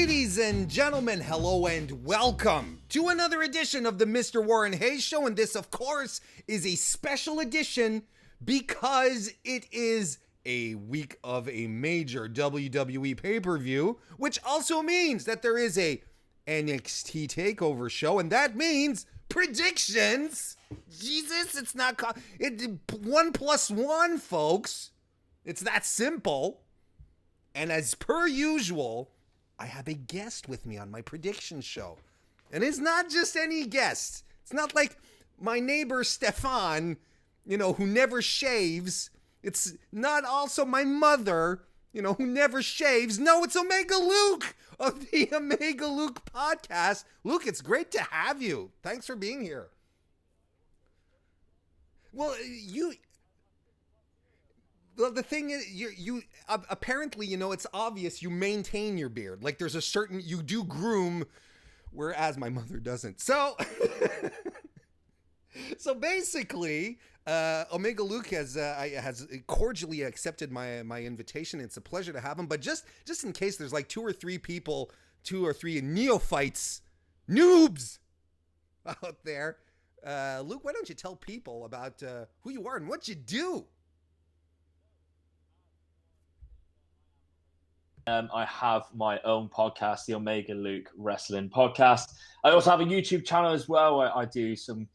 Ladies and gentlemen, hello and welcome to another edition of the Mr. Warren Hayes Show. And this, of course, is a special edition because it is a week of a major WWE pay-per-view, which also means that there is a NXT TakeOver show, and that means predictions. Jesus, it's not... 1 + 1, folks. It's that simple. And as per usual, I have a guest with me on my prediction show. And it's not just any guest. It's not like my neighbor Stefan, who never shaves. It's not also my mother, who never shaves. No, it's Omega Luke of the Omega Luke podcast. Luke, it's great to have you. Thanks for being here. Well, the thing is, you apparently, it's obvious you maintain your beard. Like there's a certain, you do groom, whereas my mother doesn't. So, so basically, Omega Luke has cordially accepted my invitation. It's a pleasure to have him. But just in case there's like two or three neophytes, noobs out there, Luke, why don't you tell people about who you are and what you do? I have my own podcast, the Omega Luke Wrestling Podcast. I also have a YouTube channel as well where I do some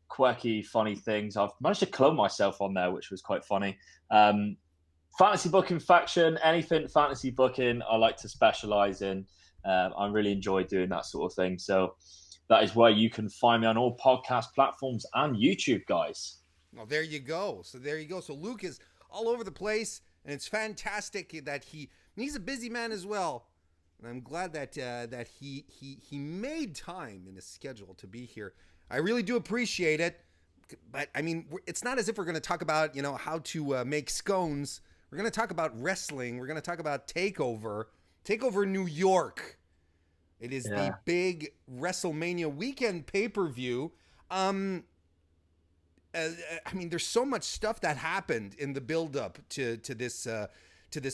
quirky, funny things. I've managed to clone myself on there, which was quite funny. Fantasy booking faction, anything fantasy booking, I like to specialize in. I really enjoy doing that sort of thing. So that is where you can find me on all podcast platforms and YouTube, guys. Well, there you go. So Luke is all over the place, and it's fantastic that he's a busy man as well. And I'm glad that he made time in his schedule to be here. I really do appreciate it. But I mean, it's not as if we're going to talk about, how to make scones. We're going to talk about wrestling. We're going to talk about TakeOver New York. It is the big WrestleMania weekend pay-per-view. I mean, there's so much stuff that happened in the build-up to this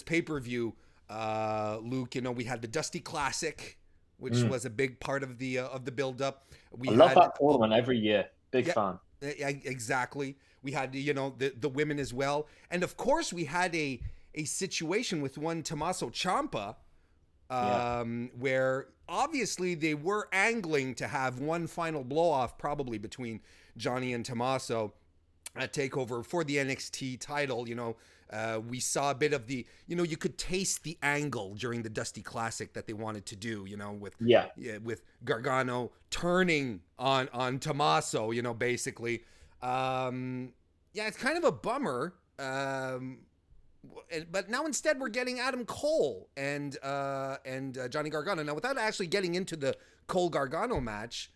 pay-per-view. Luke, we had the Dusty Classic, which was a big part of the build-up. I love that tournament every year. Big fan. Exactly. We had the women as well, and of course we had a situation with one Tommaso Ciampa, where obviously they were angling to have one final blow-off, probably between Johnny and Tommaso at TakeOver for the NXT title. We saw a bit of the, you could taste the angle during the Dusty Classic that they wanted to do, with Gargano turning on Tommaso, basically. It's kind of a bummer. But now instead we're getting Adam Cole and Johnny Gargano. Now, without actually getting into the Cole Gargano match,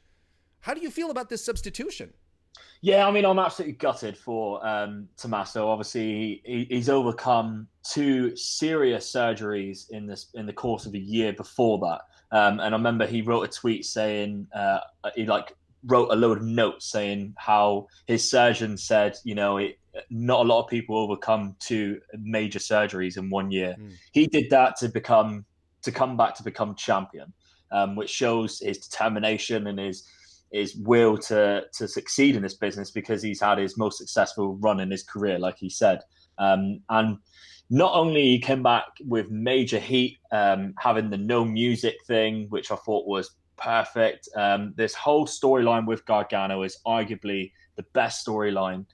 how do you feel about this substitution? Yeah, I mean, I'm absolutely gutted for Tommaso. Obviously, he's overcome 2 serious surgeries in the course of a year before that. And I remember he wrote a tweet saying he wrote a load of notes saying how his surgeon said, not a lot of people overcome 2 major surgeries in 1 year. He did that to come back to become champion, which shows his determination and his will to succeed in this business, because he's had his most successful run in his career, like he said. And not only he came back with major heat, having the no music thing, which I thought was perfect. This whole storyline with Gargano is arguably the best storytelling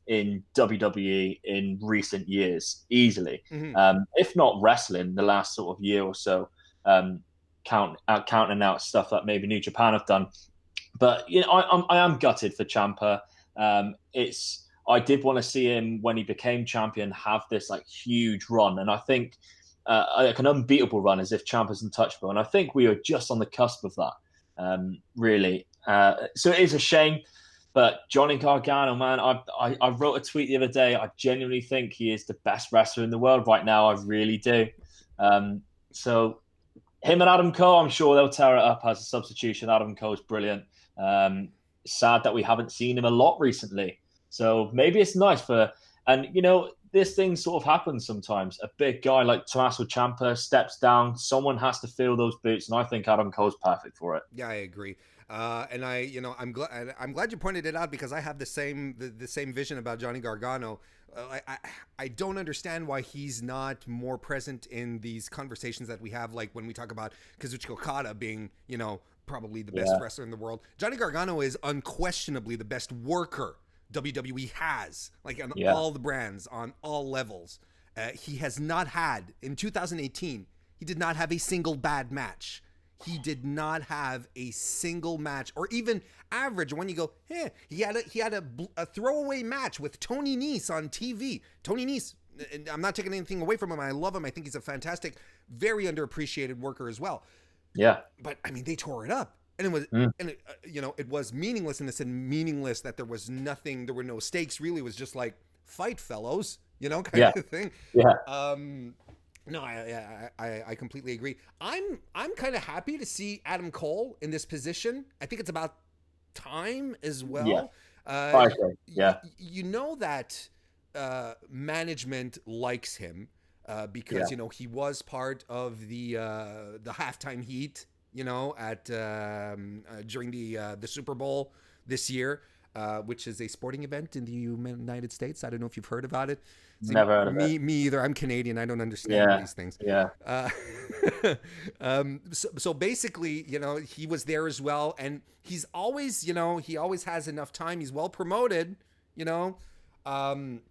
in WWE in recent years, easily. If not wrestling, the last sort of year or so. Counting out stuff that maybe New Japan have done, but I am gutted for Ciampa. I did want to see him, when he became champion, have this huge run, and I think an unbeatable run, as if Ciampa's untouchable, and I think we are just on the cusp of that, really. So it is a shame, but Johnny Gargano, man, I wrote a tweet the other day. I genuinely think he is the best wrestler in the world right now. I really do. So him and Adam Cole, I'm sure they'll tear it up as a substitution. Adam Cole's brilliant. Sad that we haven't seen him a lot recently. So maybe it's nice and this thing sort of happens sometimes. A big guy like Tommaso Ciampa steps down. Someone has to fill those boots, and I think Adam Cole's perfect for it. Yeah, I agree. And I'm glad you pointed it out, because I have the same vision about Johnny Gargano. I don't understand why he's not more present in these conversations that we have, like when we talk about Kazuchika Okada being, probably the best wrestler in the world. Johnny Gargano is unquestionably the best worker WWE has, like on all the brands, on all levels. He has not had, in 2018, he did not have a single bad match. He did not have a single match, or even average. When you go, he had a throwaway match with Tony Nese on TV. Tony Nese, I'm not taking anything away from him. I love him. I think he's a fantastic, very underappreciated worker as well. Yeah. But I mean, they tore it up. And it was, it was meaningless in the sense, meaningless that there was nothing, there were no stakes. Really, it was just like, fight, fellows, kind of thing. Yeah. No, I completely agree. I'm kind of happy to see Adam Cole in this position. I think it's about time as well. Yeah. I agree. Yeah. You know that management likes him because he was part of the halftime heat. At during the Super Bowl this year, which is a sporting event in the United States. I don't know if you've heard about it. Never heard of it. Me either. I'm Canadian. I don't understand these things. Yeah. So basically, he was there as well, and he's always, he always has enough time. He's well promoted. I'm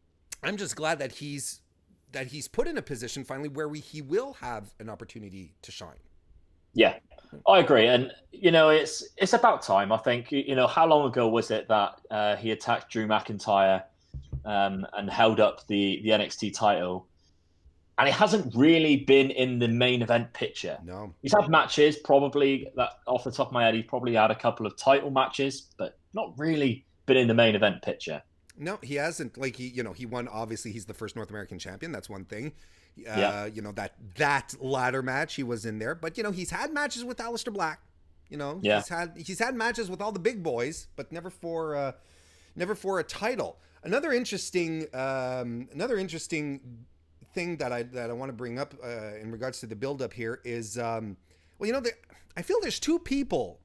just glad that he's put in a position finally where he will have an opportunity to shine. Yeah, I agree. And, it's about time, I think. How long ago was it that he attacked Drew McIntyre and held up the NXT title? And he hasn't really been in the main event picture. No. He's had matches, probably, that off the top of my head, he probably had a couple of title matches, but not really been in the main event picture. No, he hasn't. Like, he won, obviously, he's the first North American champion. That's one thing. That ladder match, he was in there, but he's had matches with Aleister Black. He's had matches with all the big boys, but never for a title. Another interesting thing that I want to bring up in regards to the build up here is I feel there's two people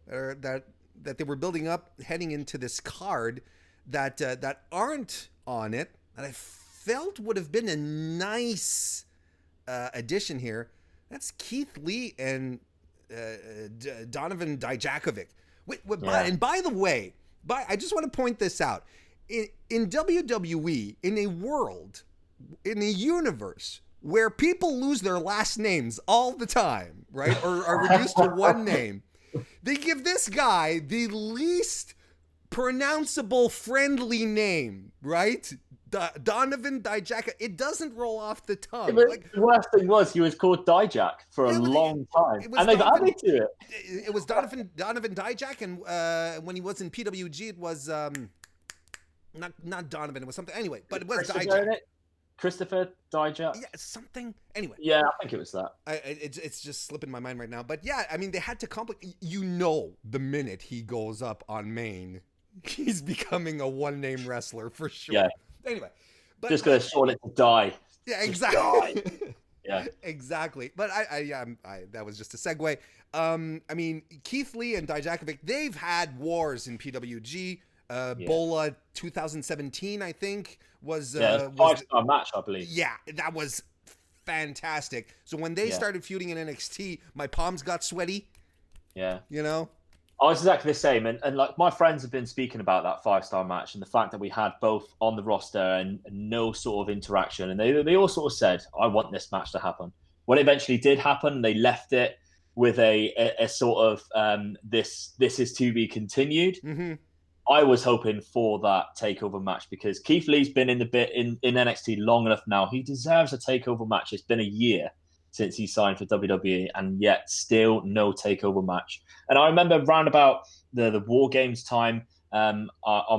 that they were building up heading into this card that aren't on it, that I felt would have been a nice addition here. That's Keith Lee and Donovan Dijakovic. And by the way, I just want to point this out. In WWE, in a world, in a universe where people lose their last names all the time, right? Or are reduced to one name, they give this guy the least pronounceable friendly name, right? Donovan Dijak. It doesn't roll off the tongue. The worst thing was he was called Dijak for a long time, and they've added to it. It was Donovan Dijak, and when he was in PWG, it was not Donovan. It was something anyway, but it was Dijak. Christopher Dijak. Yeah, something. Anyway. Yeah, I think it was that. It's just slipping my mind right now. But yeah, I mean, they had to complicate. The minute he goes up on main, he's becoming a one-name wrestler for sure. Yeah. Anyway, but just gonna short it to die. Yeah, exactly. Yeah, exactly. But I that was just a segue. I mean, Keith Lee and Dijakovic, they've had wars in PWG. Bola 2017, I think, was a 5-star match, I believe. Yeah, that was fantastic. So when they started feuding in NXT, my palms got sweaty. Yeah, I was exactly the same, and like my friends have been speaking about that 5-star match and the fact that we had both on the roster and no sort of interaction, and they all sort of said, "I want this match to happen." When it eventually did happen, they left it with a sort of this is to be continued. Mm-hmm. I was hoping for that takeover match because Keith Lee's been in NXT long enough now. He deserves a takeover match. It's been a year since he signed for WWE, and yet still no takeover match. And I remember round about the War Games time on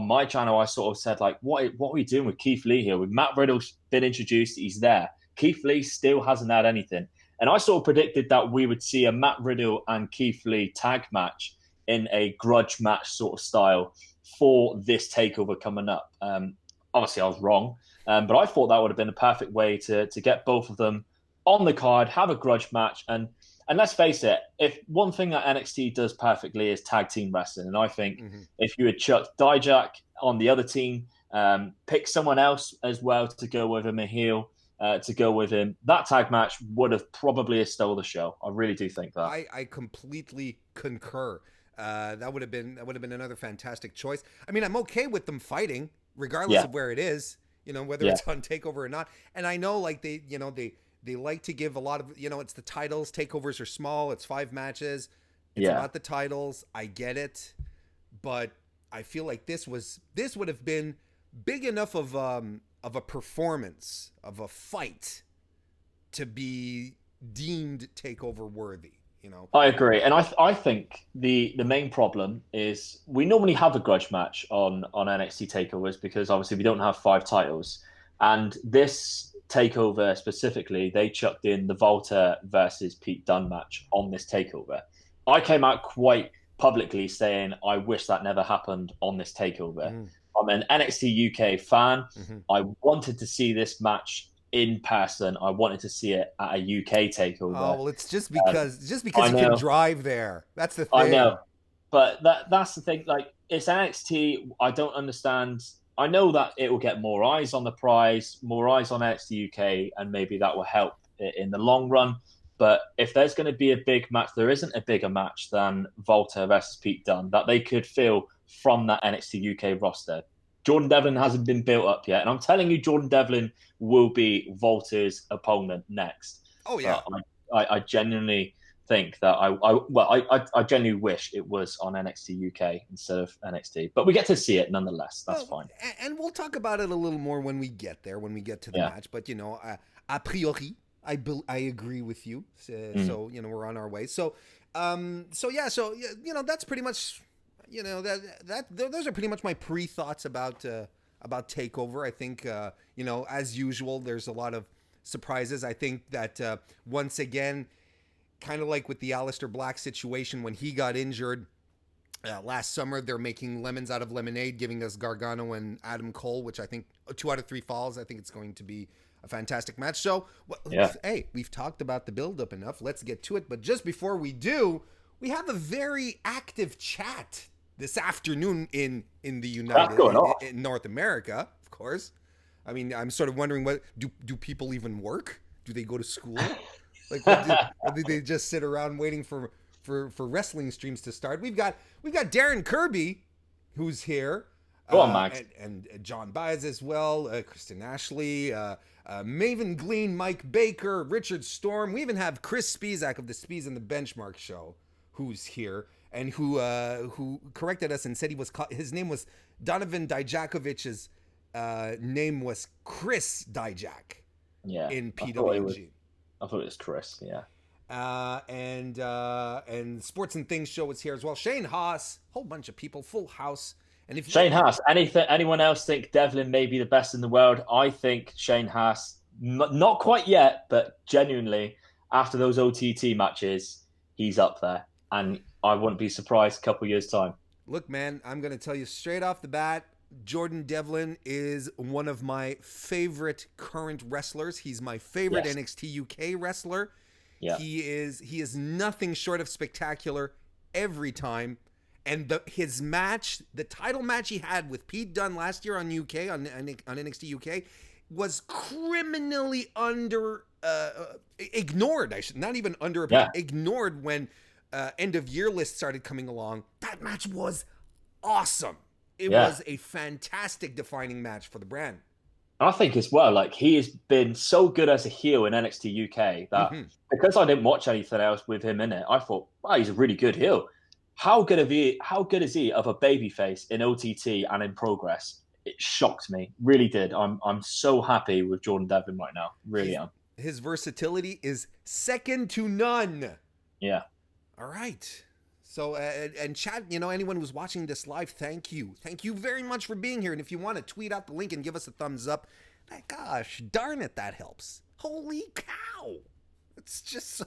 my channel, I sort of said, like, what are we doing with Keith Lee here? With Matt Riddle's been introduced, he's there. Keith Lee still hasn't had anything. And I sort of predicted that we would see a Matt Riddle and Keith Lee tag match in a grudge match sort of style for this takeover coming up. Obviously, I was wrong. But I thought that would have been a perfect way to get both of them on the card, have a grudge match, and let's face it, if one thing that NXT does perfectly is tag team wrestling, and I think if you had chucked Dijak on the other team, pick someone else as well to go with him, a heel to go with him, that tag match would have probably stole the show. I really do think that. I completely concur. That would have been another fantastic choice. I mean, I'm okay with them fighting, regardless of where it is. Whether it's on TakeOver or not. And I know, like they like to give a lot of, it's the titles. Takeovers are small. It's 5 matches. It's about the titles. I get it, but I feel like this would have been big enough of a performance, of a fight, to be deemed TakeOver worthy. I agree, and I think the main problem is we normally have a grudge match on NXT takeovers because obviously we don't have 5 titles, and this takeover specifically they chucked in the Volta versus Pete Dunne match on this takeover. I came out quite publicly saying I wish that never happened on this takeover. I'm an NXT UK fan. I wanted to see this match in person. I wanted to see it at a UK takeover. Oh, well, it's just because you can drive there. That's the thing. I know, but that's the thing. Like, it's NXT. I don't understand. I know that it will get more eyes on the prize, more eyes on NXT UK, and maybe that will help in the long run. But if there's going to be a big match, there isn't a bigger match than Volta versus Pete Dunne that they could feel from that NXT UK roster. Jordan Devlin hasn't been built up yet, and I'm telling you, Jordan Devlin will be Volta's opponent next. Oh yeah, I genuinely think that I genuinely wish it was on NXT UK instead of NXT, but we get to see it nonetheless. That's fine. And we'll talk about it a little more when we get there, when we get to the match. But a priori, I agree with you. So we're on our way. So that's pretty much. Those are pretty much my pre-thoughts about TakeOver. I think as usual, there's a lot of surprises. I think that once again, kind of like with the Aleister Black situation when he got injured last summer, they're making lemons out of lemonade, giving us Gargano and Adam Cole, which I think 2 out of 3 falls. I think it's going to be a fantastic match. So, hey, we've talked about the build-up enough. Let's get to it. But just before we do, we have a very active chat this afternoon in the in North America, of course. I mean, I'm sort of wondering, what do people even work? Do they go to school? Like, or do they just sit around waiting for wrestling streams to start? We've got Darren Kirby, who's here. Go on, Max. And John Baez as well, Kristen Ashley, Maven Glean, Mike Baker, Richard Storm. We even have Chris Spizak of the Spies and the Benchmark Show, who's here. And who corrected us and said his name was Donovan Dijakovic's name was Chris Dijak. Yeah. In PWG. I thought it was Chris. Yeah. And Sports and Things Show is here as well. Shane Haas, whole bunch of people, full house. And if Shane Haas, anyone else think Devlin may be the best in the world? I think Shane Haas, not quite yet, but genuinely after those OTT matches, he's up there. And I wouldn't be surprised a couple years' time. Look, man, I'm going to tell you straight off the bat, Jordan Devlin is one of my favorite current wrestlers. He's my favorite NXT UK wrestler. Yeah. He is nothing short of spectacular every time. And his match, the title match he had with Pete Dunne last year on NXT UK, was criminally ignored. Ignored when end of year list started coming along. That match was awesome. It was a fantastic defining match for the brand. I think as well, like, he has been so good as a heel in NXT UK that because I didn't watch anything else with him in it, I thought, wow, he's a really good heel. How good is he of a babyface in OTT and in Progress? It shocked me, really did. I'm so happy with Jordan Devlin right now, really am. His versatility is second to none. Yeah. All right. So, and chat, anyone who's watching this live, thank you. Thank you very much for being here. And if you want to tweet out the link and give us a thumbs up, gosh, darn it, that helps. Holy cow. It's just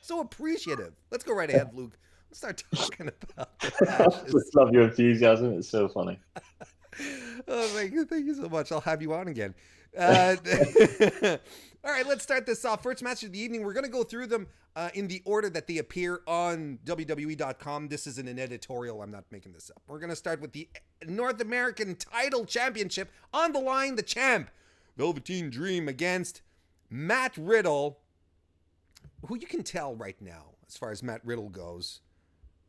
so appreciative. Let's go right ahead, Luke. Let's start talking about the matches. I just love your enthusiasm. It's so funny. Oh, thank you so much. I'll have you on again. All right, let's start this off. First match of the evening. We're going to go through them in the order that they appear on WWE.com. This isn't an editorial. I'm not making this up. We're going to start with the North American Title Championship. On the line, the champ, Velveteen Dream, against Matt Riddle, who you can tell right now, as far as Matt Riddle goes,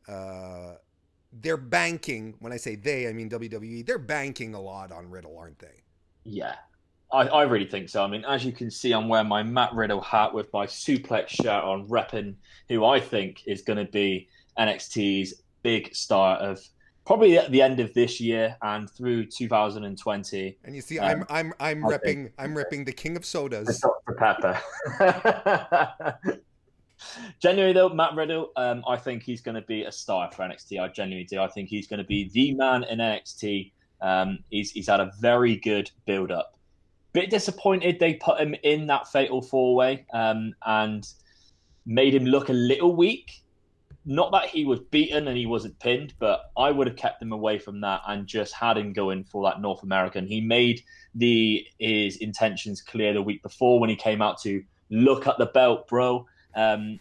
they're banking. When I say they, I mean WWE. They're banking a lot on Riddle, aren't they? Yeah, I really think so. I mean, as you can see, I'm wearing my Matt Riddle hat with my suplex shirt on, repping who I think is going to be NXT's big star of probably at the end of this year and through 2020. And you see, I'm repping the King of Sodas, Dr. Pepper. Genuinely though, Matt Riddle, I think he's going to be a star for NXT. I genuinely do. I think he's going to be the man in NXT. He's had a very good build-up. Bit disappointed they put him in that fatal four-way and made him look a little weak. Not that he was beaten and he wasn't pinned, but I would have kept him away from that and just had him going for that North American. He made his intentions clear the week before when he came out to look at the belt, bro. I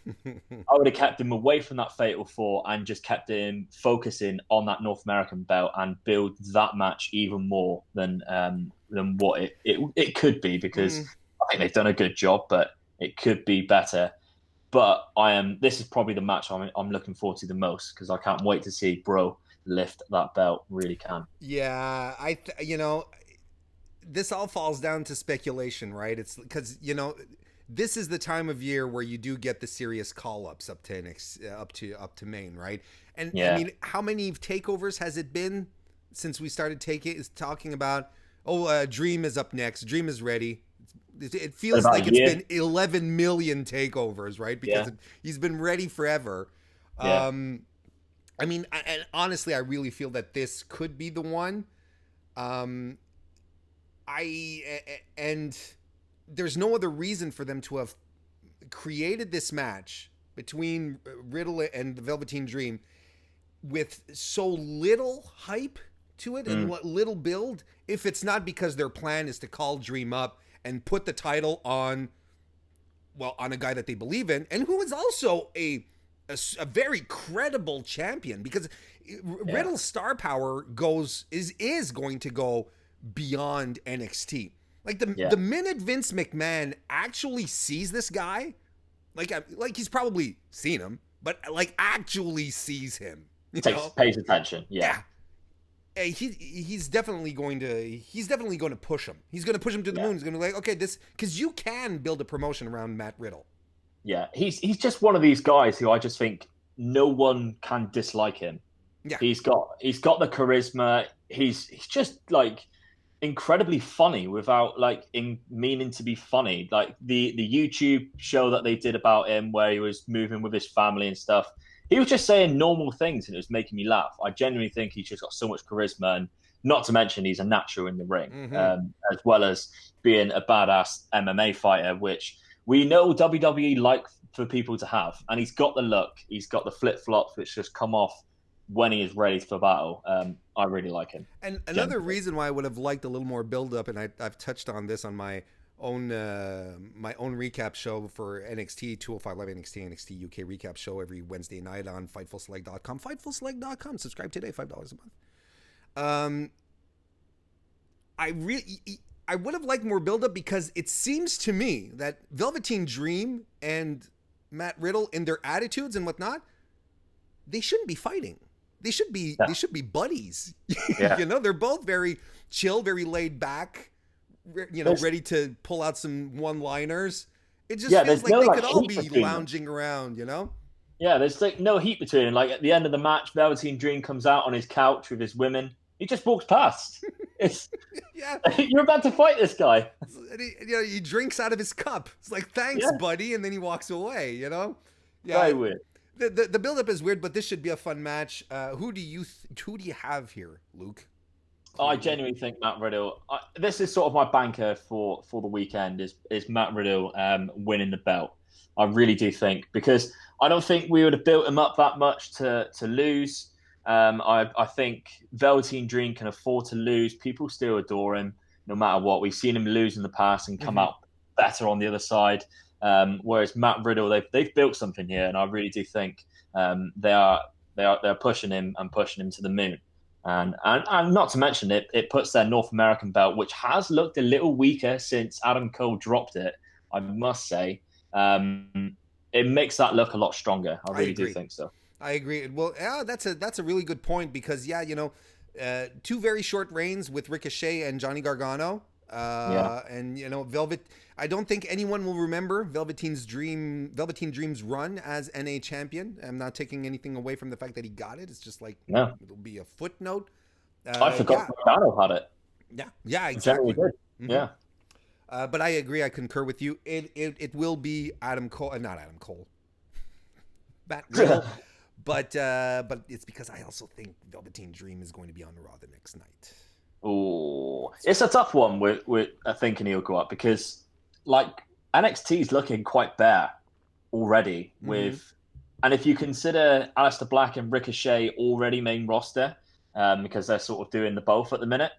would have kept him away from that fatal four and just kept him focusing on that North American belt and build that match even more than what it could be, because I think they've done a good job, but it could be better. But this is probably the match I'm looking forward to the most, because I can't wait to see Bro lift that belt. Really can. Yeah, this all falls down to speculation, right? It's because this is the time of year where you do get the serious call-ups up to Maine, right? And yeah. I mean, how many takeovers has it been since we started talking about? Dream is up next. Dream is ready. It feels like it's been 11 million takeovers, right? Because he's been ready forever. Yeah. I mean, and honestly, I really feel that this could be the one. And there's no other reason for them to have created this match between Riddle and the Velveteen Dream with so little hype to it and little build, if it's not because their plan is to call Dream up and put the title on a guy that they believe in and who is also a very credible champion, because Riddle's star power is going to go beyond NXT. Like the minute Vince McMahon actually sees this guy, like he's probably seen him, but like actually sees him, pays attention. Yeah. He's definitely going to push him. He's going to push him to the moon. He's going to be like, okay, because you can build a promotion around Matt Riddle. Yeah, he's just one of these guys who I just think no one can dislike him. Yeah, he's got the charisma. He's just like incredibly funny without meaning to be funny. Like the YouTube show that they did about him where he was moving with his family and stuff. He was just saying normal things and it was making me laugh. I genuinely think he's just got so much charisma, and not to mention he's a natural in the ring, as well as being a badass MMA fighter, which we know WWE like for people to have. And he's got the look. He's got the flip-flops which just come off when he is ready for battle. I really like him. And another reason why I would have liked a little more build-up, and I've touched on this on my own recap show for NXT 205 Live NXT UK recap show every Wednesday night on FightfulSelect.com. FightfulSelect.com. Subscribe today, $5 a month. I would have liked more build-up, because it seems to me that Velveteen Dream and Matt Riddle, in their attitudes and whatnot, they shouldn't be fighting. They should be buddies. Yeah. They're both very chill, very laid back, ready to pull out some one-liners. It just feels like they could all be lounging around, Yeah, there's no heat between them. Like at the end of the match, Velveteen Dream comes out on his couch with his women. He just walks past. You're about to fight this guy. He drinks out of his cup. It's like, thanks, buddy, and then he walks away. Yeah, very weird. The build-up is weird, but this should be a fun match. Who do you have here, Luke? I genuinely think Matt Riddle. This is sort of my banker for the weekend. Is Matt Riddle winning the belt? I really do think, because I don't think we would have built him up that much to lose. I think Velveteen Dream can afford to lose. People still adore him no matter what. We've seen him lose in the past and come out better on the other side. Whereas Matt Riddle, they've built something here, and I really do think they're pushing him and pushing him to the moon. And not to mention it puts their North American belt, which has looked a little weaker since Adam Cole dropped it, I must say. It makes that look a lot stronger. I really do think so. I agree. Well, yeah, that's a really good point because, two very short reigns with Ricochet and Johnny Gargano. And, Velvet, I don't think anyone will remember Velveteen Dream's run as NA champion. I'm not taking anything away from the fact that he got it. It's just like, it'll be a footnote. I forgot Gargano had it. Yeah, exactly. Mm-hmm. Yeah. But I agree. I concur with you. It will be Adam Cole, not Adam Cole, Matt Riddle. But it's because I also think Velveteen Dream is going to be on Raw the next night. Oh, it's a tough one with thinking he'll go up because like NXT is looking quite bare already and if you consider Aleister Black and Ricochet already main roster, because they're sort of doing the both at the minute.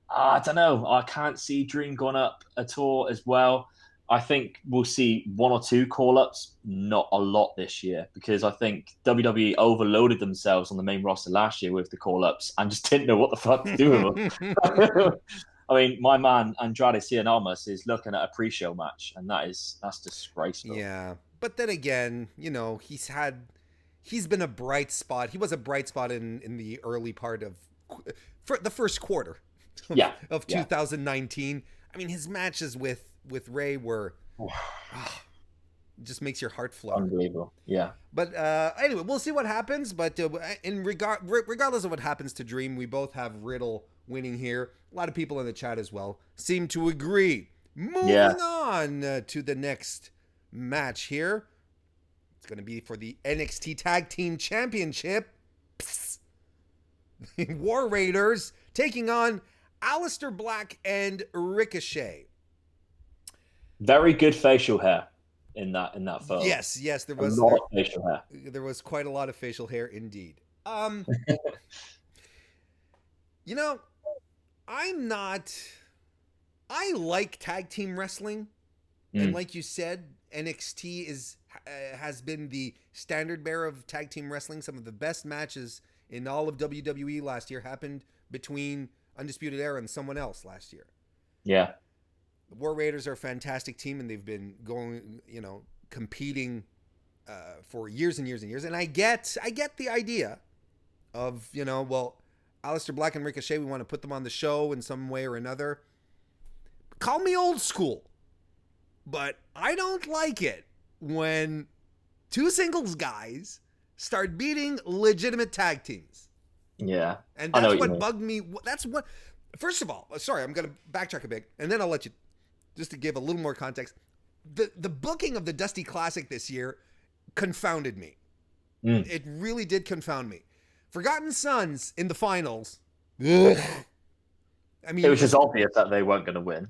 I don't know. I can't see Dream going up at all as well. I think we'll see one or two call-ups, not a lot this year, because I think WWE overloaded themselves on the main roster last year with the call-ups and just didn't know what the fuck to do with them. I mean, my man Andrade Cien Almas is looking at a pre-show match, and that's disgraceful. Yeah, but then again, he's been a bright spot. He was a bright spot in the early part of the first quarter of 2019. I mean, his matches with Ray were just makes your heart flutter. Unbelievable. Yeah. But anyway, we'll see what happens. But regardless of what happens to Dream, we both have Riddle winning here. A lot of people in the chat as well seem to agree. Moving on to the next match here. It's going to be for the NXT Tag Team Championship. War Raiders taking on Aleister Black and Ricochet. Very good facial hair in that photo. Yes, there was a lot of facial hair. There was quite a lot of facial hair indeed. I like tag team wrestling, and like you said, NXT has been the standard bearer of tag team wrestling. Some of the best matches in all of WWE last year happened between Undisputed Era and someone else last year. Yeah. The War Raiders are a fantastic team, and they've been going, competing for years and years and years. And I get the idea of, Aleister Black and Ricochet, we want to put them on the show in some way or another. Call me old school, but I don't like it when two singles guys start beating legitimate tag teams. Yeah. And that's what bugged me. First of all, sorry, I'm going to backtrack a bit, and then I'll let you, just to give a little more context. The booking of the Dusty Classic this year confounded me. It really did confound me. Forgotten Sons in the finals. Ugh. I mean, it was just obvious that they weren't going to win.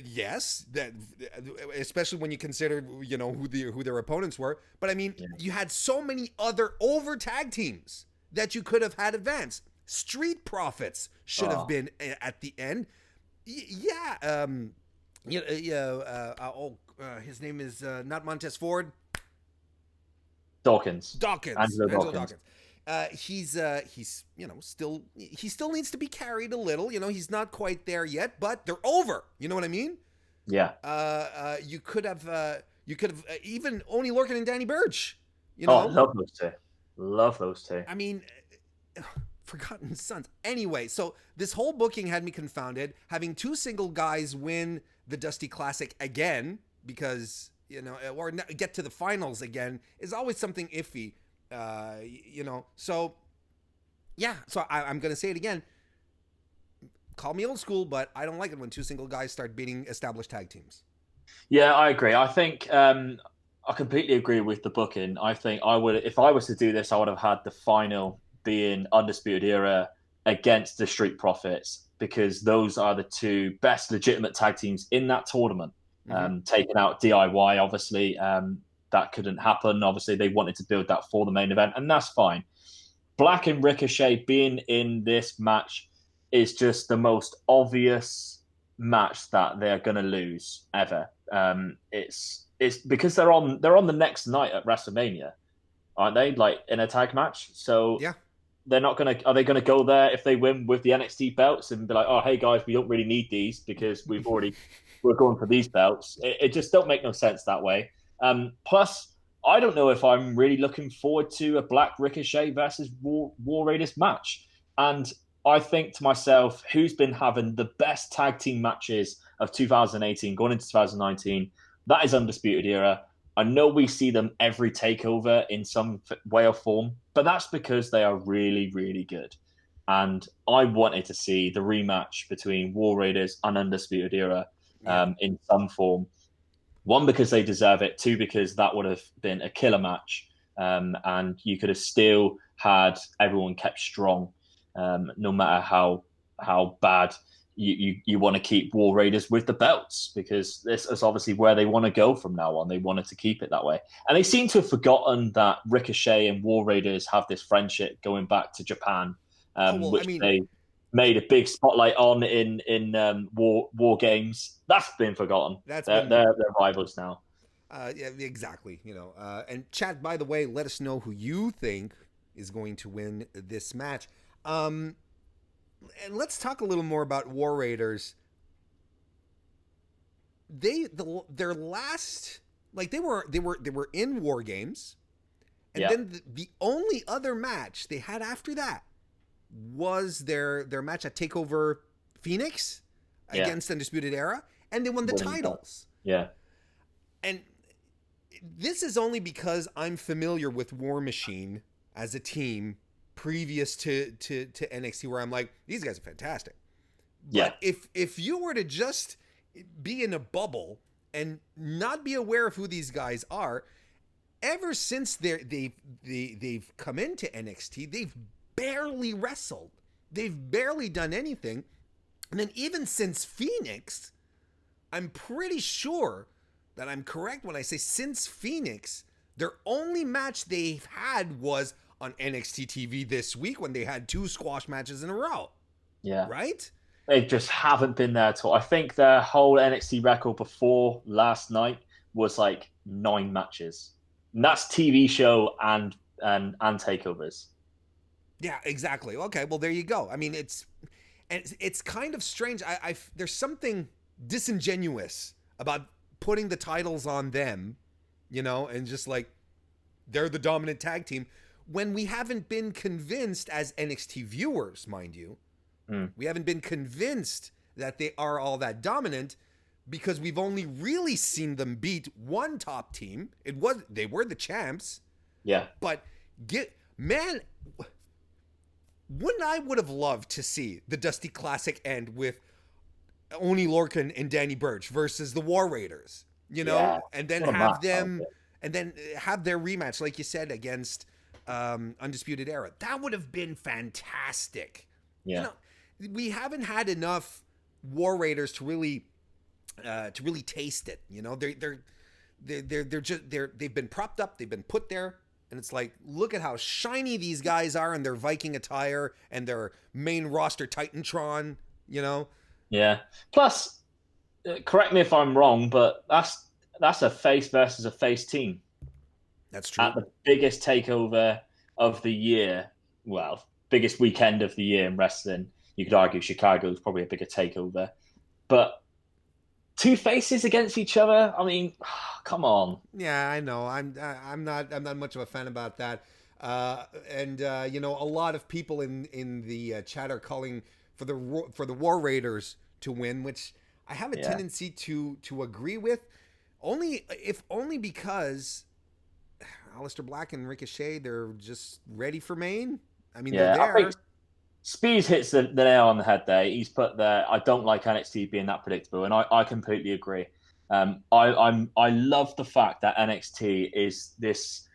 Yes, that especially when you consider who their opponents were. But I mean, you had so many other over tag teams that you could have had advance. Street Profits should have been at the end. His name is not Montez Ford. Dawkins. Angelo Dawkins. He still needs to be carried a little. He's not quite there yet, but they're over. You know what I mean? Yeah. You could have even Oney Lorcan and Danny Burch. Love those two. I mean, Forgotten Sons. Anyway, so this whole booking had me confounded. Having two single guys win the Dusty Classic again, because, or get to the finals again, is always something iffy. So I'm going to say it again. Call me old school, but I don't like it when two single guys start beating established tag teams. Yeah, I agree. I think I completely agree with the booking. I think if I was to do this, I would have had the final being Undisputed Era against the Street Profits, because those are the two best legitimate tag teams in that tournament. Taking out DIY, obviously, that couldn't happen. Obviously, they wanted to build that for the main event, and that's fine. Black and Ricochet being in this match is just the most obvious match that they're going to lose ever. It's because they're on the next night at WrestleMania, aren't they? Like in a tag match, so Yeah. they're not gonna. Are they gonna go there if they win with the NXT belts and be like, oh hey guys, we don't really need these because we're going for these belts. It just don't make no sense that way. Plus, I don't know if I'm really looking forward to a Black Ricochet versus War Raiders match. And I think to myself, who's been having the best tag team matches of 2018 going into 2019? That is Undisputed Era. I know we see them every takeover in some way or form, but that's because they are really, really good. And I wanted to see the rematch between War Raiders and Undisputed Era in some form. One, because they deserve it. Two, because that would have been a killer match. And you could have still had everyone kept strong, no matter how bad you want to keep War Raiders with the belts, because this is obviously where they want to go from now on. They wanted to keep it that way. And they seem to have forgotten that Ricochet and War Raiders have this friendship going back to Japan, they made a big spotlight on in war games. That's been forgotten. They're rivals now. Yeah, exactly. And chat, by the way, let us know who you think is going to win this match. And let's talk a little more about War Raiders. Their last, like they were in War Games, and then the only other match they had after that was their match at TakeOver Phoenix against Undisputed Era, and they won the titles. Yeah, and this is only because I'm familiar with War Machine as a team previous to NXT, where I'm like, these guys are fantastic. But if you were to just be in a bubble and not be aware of who these guys are, ever since they've come into NXT, they've barely wrestled. They've barely done anything. And then even since Phoenix, I'm pretty sure that I'm correct when I say since Phoenix, their only match they've had was on NXT TV this week when they had 2 squash matches in a row. Yeah. Right? They just haven't been there at all. I think their whole NXT record before last night was like 9 matches. And that's TV show and takeovers. Yeah, exactly. Okay, well there you go. I mean, it's kind of strange. There's something disingenuous about putting the titles on them, and just like they're the dominant tag team, when we haven't been convinced as NXT viewers, mind you, we haven't been convinced that they are all that dominant, because we've only really seen them beat one top team. They were the champs. Yeah. But wouldn't I would have loved to see the Dusty Classic end with Oney Lorcan and Danny Burch versus the War Raiders, and then have them, and then have their rematch, like you said, against Undisputed Era. That would have been fantastic. Yeah. We haven't had enough War Raiders to really taste it. They've been propped up, they've been put there, and it's like, look at how shiny these guys are in their Viking attire and their main roster Titantron. Yeah. Plus, correct me if I'm wrong, but that's a face versus a face team. That's true. At the biggest takeover of the year, well, biggest weekend of the year in wrestling, you could argue Chicago is probably a bigger takeover. But 2 faces against each other, I mean, come on. Yeah, I know. I'm not much of a fan about that. A lot of people in the chat are calling for the War Raiders to win, which I have a tendency to agree with, only because Aleister Black and Ricochet, they're just ready for Maine. I mean, they're there. I think Spears hits the nail on the head there. He's put there, I don't like NXT being that predictable, and I completely agree. I love the fact that NXT is this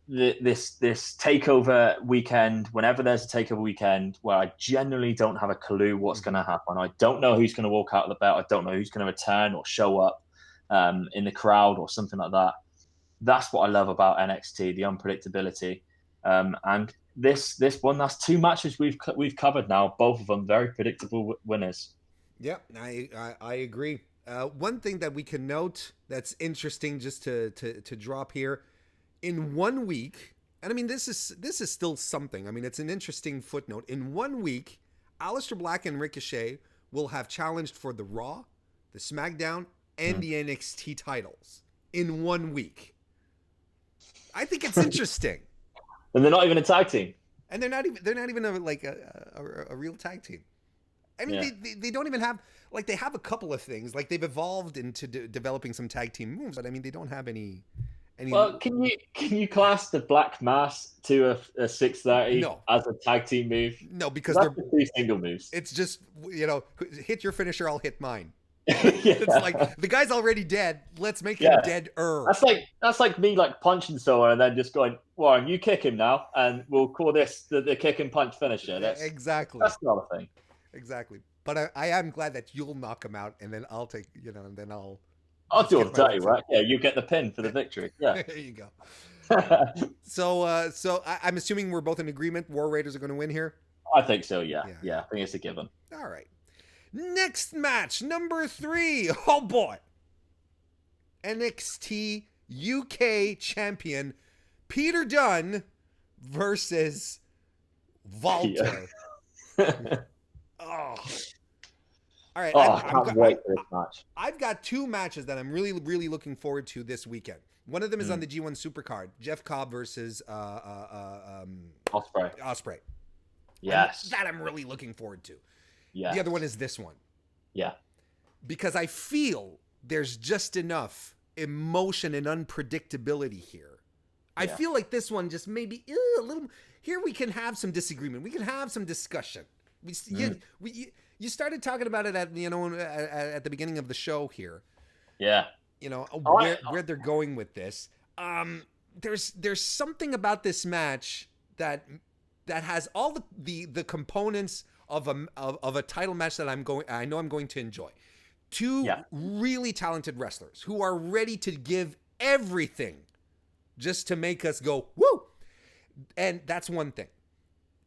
takeover weekend. Whenever there's a takeover weekend, where I generally don't have a clue what's going to happen. I don't know who's going to walk out of the belt. I don't know who's going to return or show up in the crowd or something like that. That's what I love about NXT, the unpredictability. And this one, that's two matches we've covered now. Both of them very predictable winners. Yeah, I agree. One thing that we can note that's interesting, just to drop here, in 1 week, and I mean this is still something. I mean, it's an interesting footnote. In 1 week, Aleister Black and Ricochet will have challenged for the Raw, the SmackDown, and the NXT titles in 1 week. I think it's interesting. And they're not even a tag team. And they're not even a real tag team. I mean, they don't even have, like, they have a couple of things. Like, they've evolved into developing some tag team moves, but I mean, they don't have any. Well, can you class the Black Mass to a 630 as a tag team move? No, because they're two single moves. It's just, hit your finisher, I'll hit mine. It's like, the guy's already dead. Let's make him dead-er. That's like me like punching someone and then just going, Warren, you kick him now, and we'll call this the kick and punch finisher. Exactly. That's not a thing. Exactly. But I am glad that you'll knock him out, and then I'll take, and then I'll do all the dirty work. Yeah, you get the pin for the victory. Yeah. There you go. So I'm assuming we're both in agreement. War Raiders are going to win here. I think so. Yeah. I think it's a given. All right. Next match, number 3. Oh boy. NXT UK champion Peter Dunne versus Walter. Oh. All right. I can't wait for this match. I've got 2 matches that I'm really, really looking forward to this weekend. One of them is on the G1 Supercard. Jeff Cobb versus Ospreay. Yes. That I'm really looking forward to. Yeah. The other one is this one. Yeah. Because I feel there's just enough emotion and unpredictability here. I feel like this one just maybe a little. Here we can have some disagreement. We can have some discussion. You started talking about it at the beginning of the show here. Yeah. Where they're going with this. There's something about this match that has all the components of a title match that I know I'm going to enjoy. 2 really talented wrestlers who are ready to give everything just to make us go woo. And that's one thing.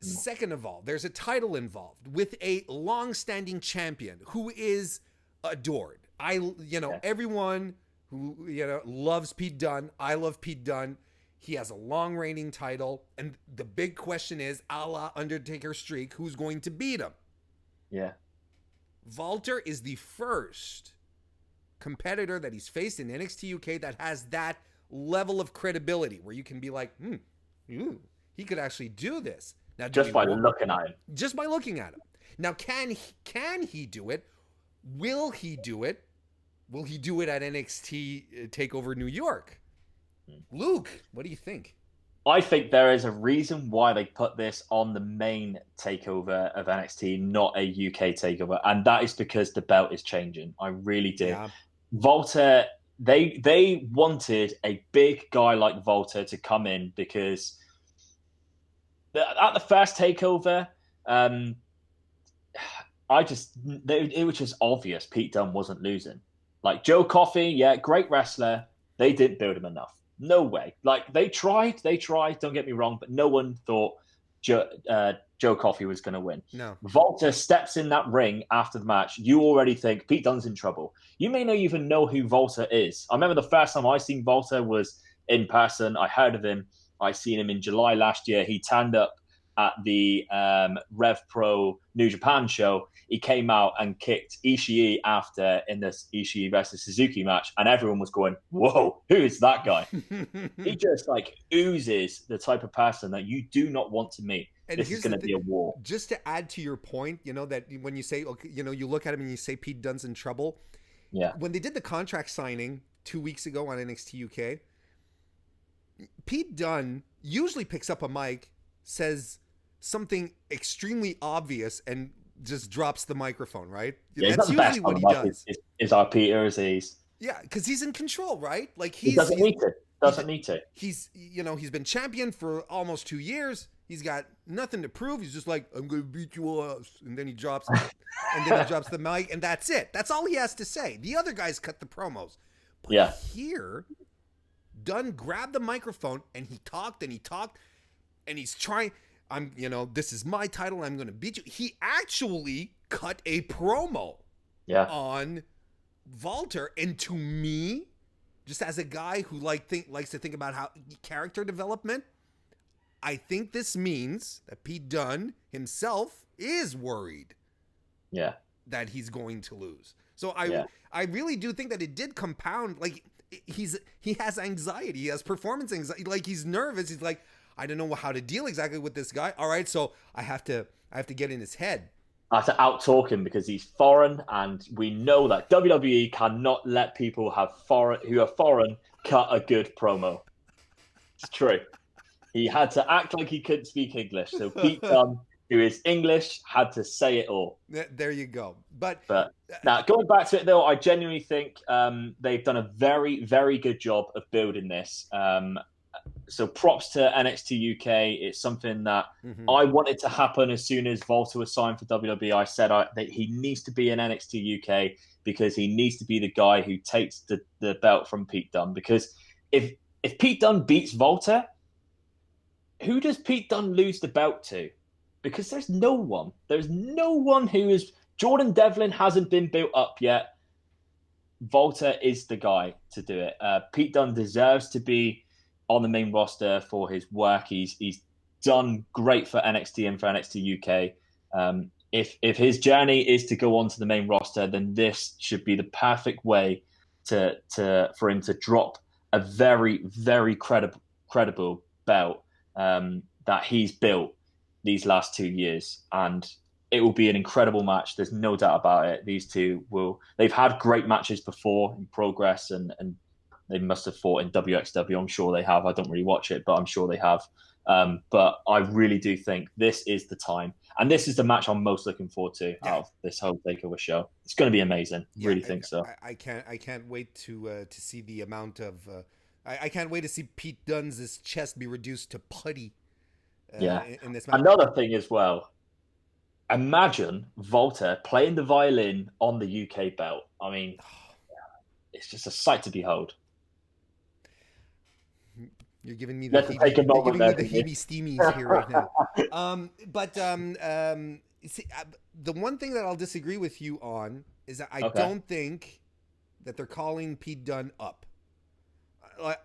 Second of all, there's a title involved with a long-standing champion who is adored. Everyone who loves Pete Dunne. I love Pete Dunne. He has a long reigning title, and the big question is, a la Undertaker streak, who's going to beat him? Yeah. Walter is the first competitor that he's faced in NXT UK that has that level of credibility, where you can be like, he could actually do this. Now, just by looking at him. Just by looking at him. Now, can he do it? Will he do it? Will he do it at NXT TakeOver New York? Luke, what do you think? I think there is a reason why they put this on the main takeover of NXT, not a UK takeover, and that is because the belt is changing. I really do. Yeah. Walter, they wanted a big guy like Walter to come in because at the first takeover, it was just obvious Pete Dunne wasn't losing. Like Joe Coffey, great wrestler. They didn't build him enough. No way. Like they tried, don't get me wrong, but no one thought Joe Coffey was going to win. No. Walter steps in that ring after the match. You already think Pete Dunne's in trouble. You may not even know who Walter is. I remember the first time I seen Walter was in person. I heard of him. I seen him in July last year. He turned up at the Rev Pro New Japan show. He came out and kicked Ishii after in this Ishii versus Suzuki match, and everyone was going, "Whoa, who is that guy?" He just oozes the type of person that you do not want to meet. And this is going to be a war. Just to add to your point, that when you say, you look at him and you say Pete Dunne's in trouble. Yeah. When they did the contract signing 2 weeks ago on NXT UK, Pete Dunne usually picks up a mic, says something extremely obvious, and just drops the microphone, right? Yeah, that's usually what he does. Is our Peter Aziz. Yeah, because he's in control, right? Like he doesn't need to. He's been champion for almost 2 years. He's got nothing to prove. He's just like, I'm gonna beat you ass, and then he drops, the mic, and that's it. That's all he has to say. The other guys cut the promos. But here, Dunne grabbed the microphone and he talked, and he's trying. this is my title. I'm going to beat you. He actually cut a promo on Walter. And to me, just as a guy who likes to think about how character development, I think this means that Pete Dunne himself is worried that he's going to lose. So I really do think that it did compound. Like, he has anxiety. He has performance anxiety. Like, he's nervous. He's like, I don't know how to deal exactly with this guy. All right, so I have to get in his head. I have to out-talk him because he's foreign, and we know that WWE cannot let people who are foreign cut a good promo. It's true. He had to act like he couldn't speak English. So Pete Dunne, who is English, had to say it all. There you go. But now, going back to it, though, I genuinely think they've done a very, very good job of building this. So props to NXT UK. It's something that I wanted to happen as soon as Walter was signed for WWE. I said that he needs to be in NXT UK because he needs to be the guy who takes the belt from Pete Dunne. Because if Pete Dunne beats Walter, who does Pete Dunne lose the belt to? Because there's no one. There's no one who is... Jordan Devlin hasn't been built up yet. Walter is the guy to do it. Pete Dunne deserves to be on the main roster for his work. He's done great for NXT and for NXT UK. If his journey is to go onto the main roster, then this should be the perfect way for him to drop a very, very credible belt that he's built these last 2 years. And it will be an incredible match. There's no doubt about it. These two they've had great matches before in Progress, and they must have fought in WXW. I'm sure they have. I don't really watch it, but I'm sure they have. But I really do think this is the time. And this is the match I'm most looking forward to out of this whole TakeOver show. It's going to be amazing. Really think so. I can't wait to see the amount of... I can't wait to see Pete Dunne's chest be reduced to putty in this match. Another thing as well. Imagine Walter playing the violin on the UK belt. I mean, it's just a sight to behold. You're giving me the heebie-steamies here right now. See, the one thing that I'll disagree with you on is that I don't think that they're calling Pete Dunne up.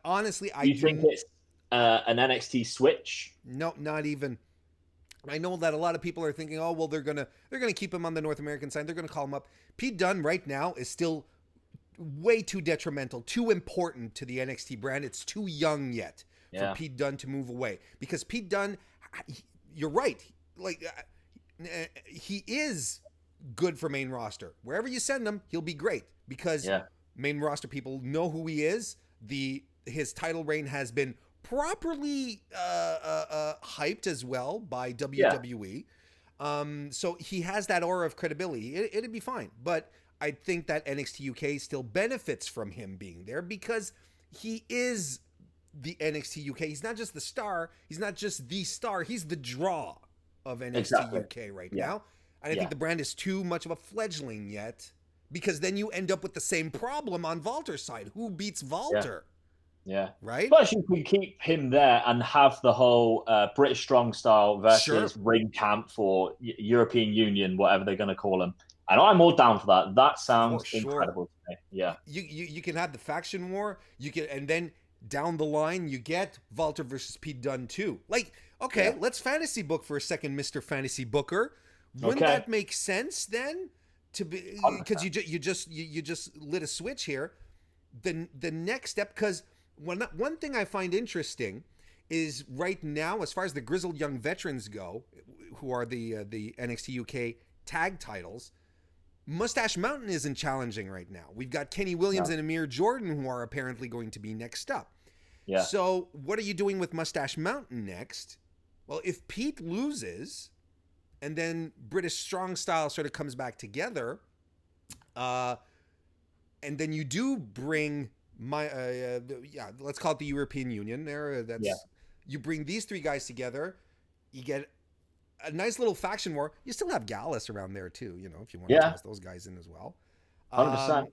Honestly, you think it's an NXT switch? No, not even. I know that a lot of people are thinking, oh, well, they're gonna keep him on the North American side. They're gonna call him up. Pete Dunne right now is still way too detrimental, too important to the NXT brand. It's too young yet for Pete Dunne to move away, because Pete Dunne, you're right, like he is good for main roster. Wherever you send him, he'll be great, because main roster people know who he is. His title reign has been properly hyped as well by WWE. So he has that aura of credibility. It'd be fine. But I think that NXT UK still benefits from him being there, because he is the NXT UK. He's not just the star. He's not just the star. He's the draw of NXT UK right now. And I think the brand is too much of a fledgling yet, because then you end up with the same problem on Walter's side. Who beats Walter? Yeah. Right? But you can keep him there and have the whole British Strong Style versus Ring Camp for European Union, whatever they're going to call him. And I'm all down for that. That sounds incredible to me. Yeah. You can have the faction war. And then down the line, you get Walter versus Pete Dunne too. Like, okay, let's fantasy book for a second, Mr. Fantasy Booker. Wouldn't that make sense then? To be, because you just lit a switch here. The next step, because one thing I find interesting is right now, as far as the grizzled young veterans go, who are the NXT UK tag titles, Mustache Mountain isn't challenging right now. We've got Kenny Williams and Amir Jordan, who are apparently going to be next up. Yeah. So what are you doing with Mustache Mountain next? Well, if Pete loses, and then British Strong Style sort of comes back together, and then you do bring let's call it the European Union there. You bring these three guys together, you get a nice little faction war. You still have Gallus around there too, if you want to toss those guys in as well. 100%.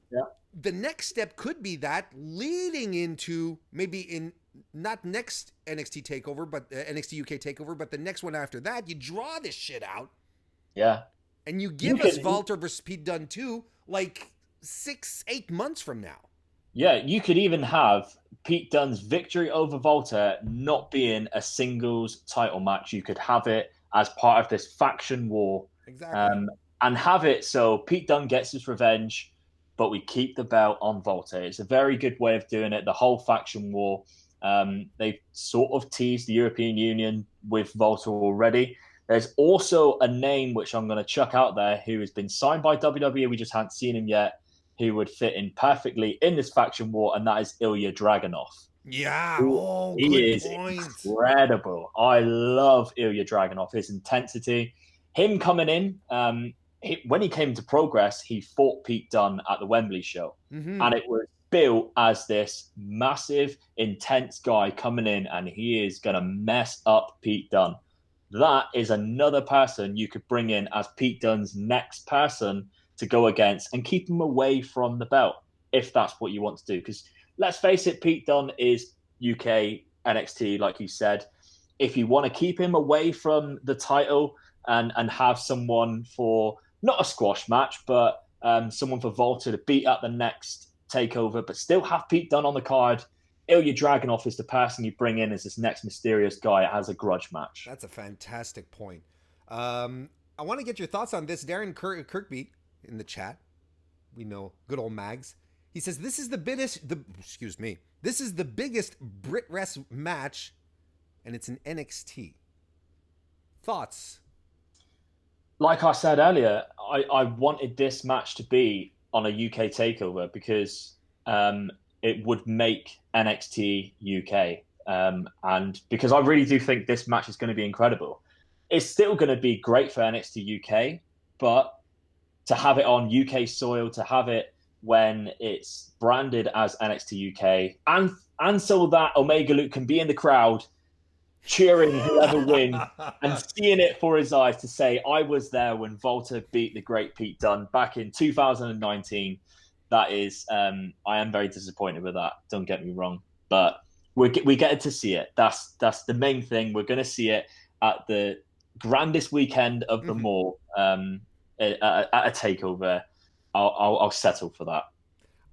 The next step could be that leading into maybe in not next NXT takeover, but NXT UK takeover, but the next one after that, you draw this shit out. Yeah. And you give us Walter versus Pete Dunne too, like 6-8 months from now. Yeah, you could even have Pete Dunne's victory over Walter not being a singles title match. You could have it as part of this faction war. Exactly. And have it so Pete Dunne gets his revenge, but we keep the belt on Walter. It's a very good way of doing it. The whole faction war. They've sort of teased the European Union with Walter already. There's also a name which I'm going to chuck out there who has been signed by WWE. We just haven't seen him yet, who would fit in perfectly in this faction war, and that is Ilya Dragunov. Yeah. He is incredible. I love Ilya Dragunov, his intensity. Him coming in, when he came to Progress, he fought Pete Dunne at the Wembley show. Mm-hmm. And it was built as this massive, intense guy coming in, and he is going to mess up Pete Dunne. That is another person you could bring in as Pete Dunne's next person to go against and keep him away from the belt, if that's what you want to do. Because let's face it, Pete Dunne is UK NXT, like you said. If you want to keep him away from the title and have someone for, not a squash match, but someone for Walter to beat at the next takeover, but still have Pete Dunne on the card, Ilya Dragunov is the person you bring in as this next mysterious guy that has a grudge match. That's a fantastic point. I want to get your thoughts on this. Darren Kirkby in the chat, we know, good old Mags. He says this is this is the biggest Brit Rest match, and it's an NXT. Thoughts? Like I said earlier, I wanted this match to be on a UK takeover because it would make NXT UK. And because I really do think this match is going to be incredible. It's still going to be great for NXT UK, but to have it on UK soil, to have it when it's branded as NXT UK, and so that Omega Luke can be in the crowd cheering whoever wins and seeing it for his eyes to say, I was there when Walter beat the great Pete Dunne back in 2019. That is, I am very disappointed with that. Don't get me wrong, but we get to see it. That's the main thing. We're going to see it at the grandest weekend of them all, at a takeover. I'll settle for that.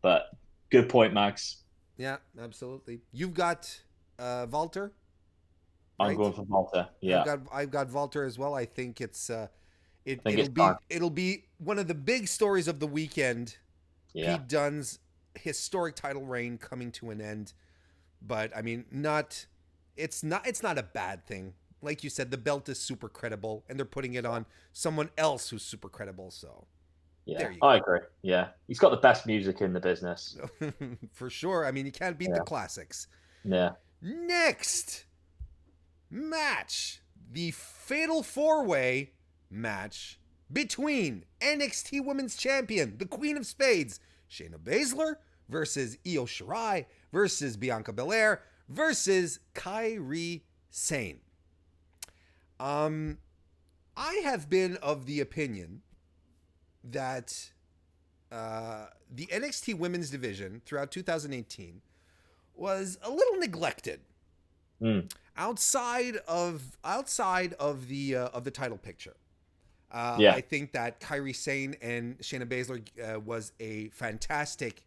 But good point, Max. Yeah, absolutely. You've got Walter. Right? I'm going for Walter. Yeah, I've got Walter as well. I think it'll be one of the big stories of the weekend. Yeah. Pete Dunne's historic title reign coming to an end, but I mean, it's not a bad thing. Like you said, the belt is super credible, and they're putting it on someone else who's super credible. So, yeah, there you go. I agree. Yeah, he's got the best music in the business for sure. I mean, you can't beat the classics. Yeah. Next match, the Fatal 4-Way match between NXT Women's Champion, the Queen of Spades, Shayna Baszler, versus Io Shirai, versus Bianca Belair, versus Kairi Sane. I have been of the opinion that the NXT Women's division throughout 2018 was a little neglected. Outside of the title picture. I think that Kairi Sane and Shayna Baszler was a fantastic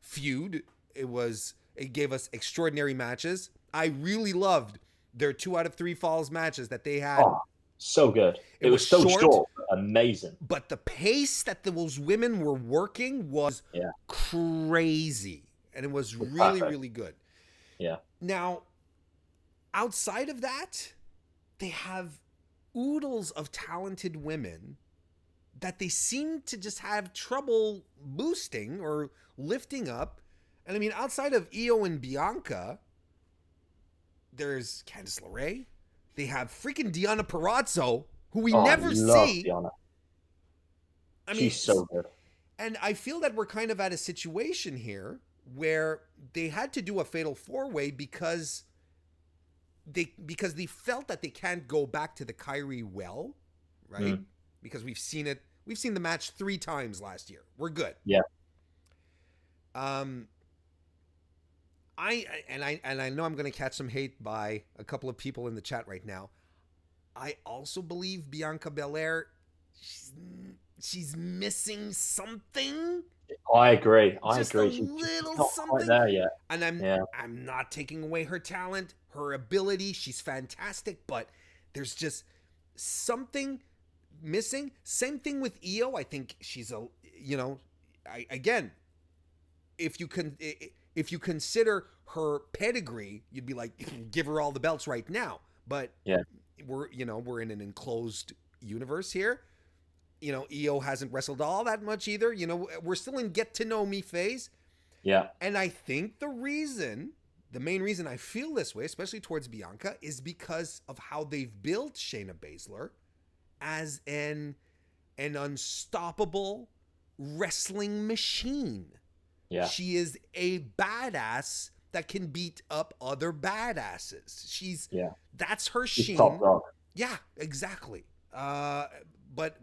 feud. It gave us extraordinary matches. I really loved their 2 out of 3 falls matches that they had. Oh, so good. It was so short, amazing. But the pace that those women were working was crazy. And it was really, really good. Yeah. Now, outside of that, they have oodles of talented women that they seem to just have trouble boosting or lifting up. And I mean, outside of Io and Bianca, there's Candice LeRae. They have freaking Deonna Purrazzo, who we never see. Deonna. I mean, she's so good. And I feel that we're kind of at a situation here where they had to do a Fatal 4-Way because they felt that they can't go back to the Kairi well, right? Because we've seen the match 3 times last year. We're good. Yeah. I know I'm going to catch some hate by a couple of people in the chat right now. I also believe Bianca Belair, she's missing something. I agree. Just a little not something. quite there yet. And I'm not taking away her talent, her ability. She's fantastic, but there's just something missing. Same thing with Io. I think she's again, if you consider her pedigree, you'd be like, give her all the belts right now. But we're in an enclosed universe here. Io hasn't wrestled all that much either. We're still in get to know me phase. Yeah. And I think the main reason I feel this way, especially towards Bianca, is because of how they've built Shayna Baszler as an unstoppable wrestling machine. Yeah. She is a badass that can beat up other badasses. That's her sheen. Top dog. Yeah, exactly. But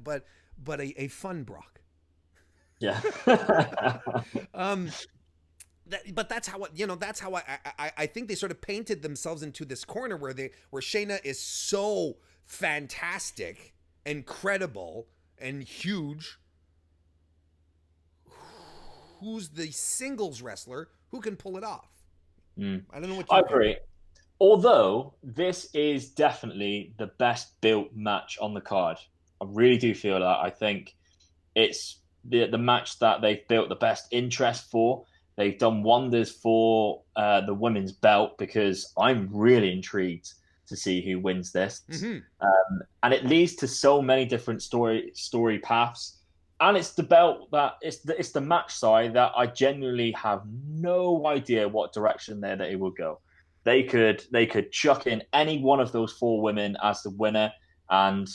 a fun Brock. Yeah. But that's how that's how I think they sort of painted themselves into this corner where Shayna is so fantastic and credible and huge. Who's the singles wrestler who can pull it off? I don't know what you think. Agree. Although this is definitely the best built match on the card. I really do feel that. I think it's the match that they've built the best interest for. They've done wonders for the women's belt, because I'm really intrigued to see who wins this. Mm-hmm. And it leads to so many different story paths. And it's the belt that it's the match side that I genuinely have no idea what direction that it will go. They could chuck in any one of those four women as the winner, and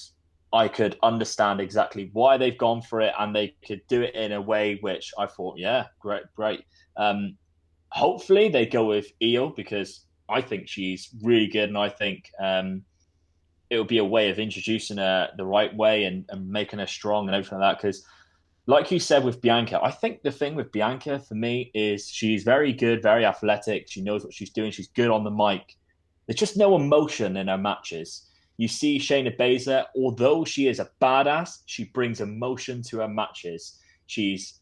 I could understand exactly why they've gone for it, and they could do it in a way which I thought, yeah, great. Hopefully they go with Io, because I think she's really good, and I think it would be a way of introducing her the right way and making her strong and everything like that. Because, like you said with Bianca, I think the thing with Bianca for me is she's very good, very athletic. She knows what she's doing. She's good on the mic. There's just no emotion in her matches. You see Shayna Baszler, although she is a badass, she brings emotion to her matches.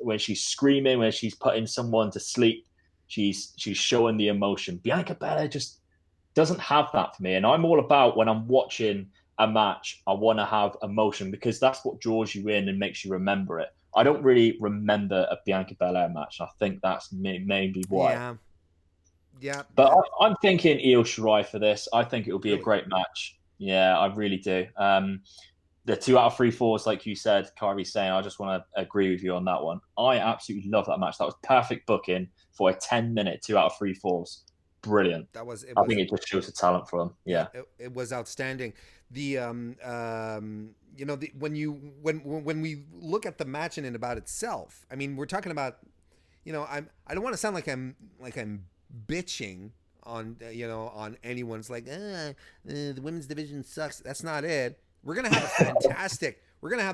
When she's screaming, when she's putting someone to sleep, she's showing the emotion. Bianca Belair just doesn't have that for me. And I'm all about, when I'm watching a match, I want to have emotion, because that's what draws you in and makes you remember it. I don't really remember a Bianca Belair match. I think that's maybe why. Yeah. But I'm thinking Io Shirai for this. I think it will be a great match. Yeah, I really do. The 2 out of 3 falls, like you said, Kyrie's saying, I just want to agree with you on that one. I absolutely love that match. That was perfect booking for a 10-minute 2 out of 3 falls. Brilliant. I think it just shows the talent for them. Yeah. It was outstanding. When we look at the match in and about itself, I mean, we're talking about, I don't want to sound like I'm bitching on anyone's like, the women's division sucks. That's not it. We're gonna have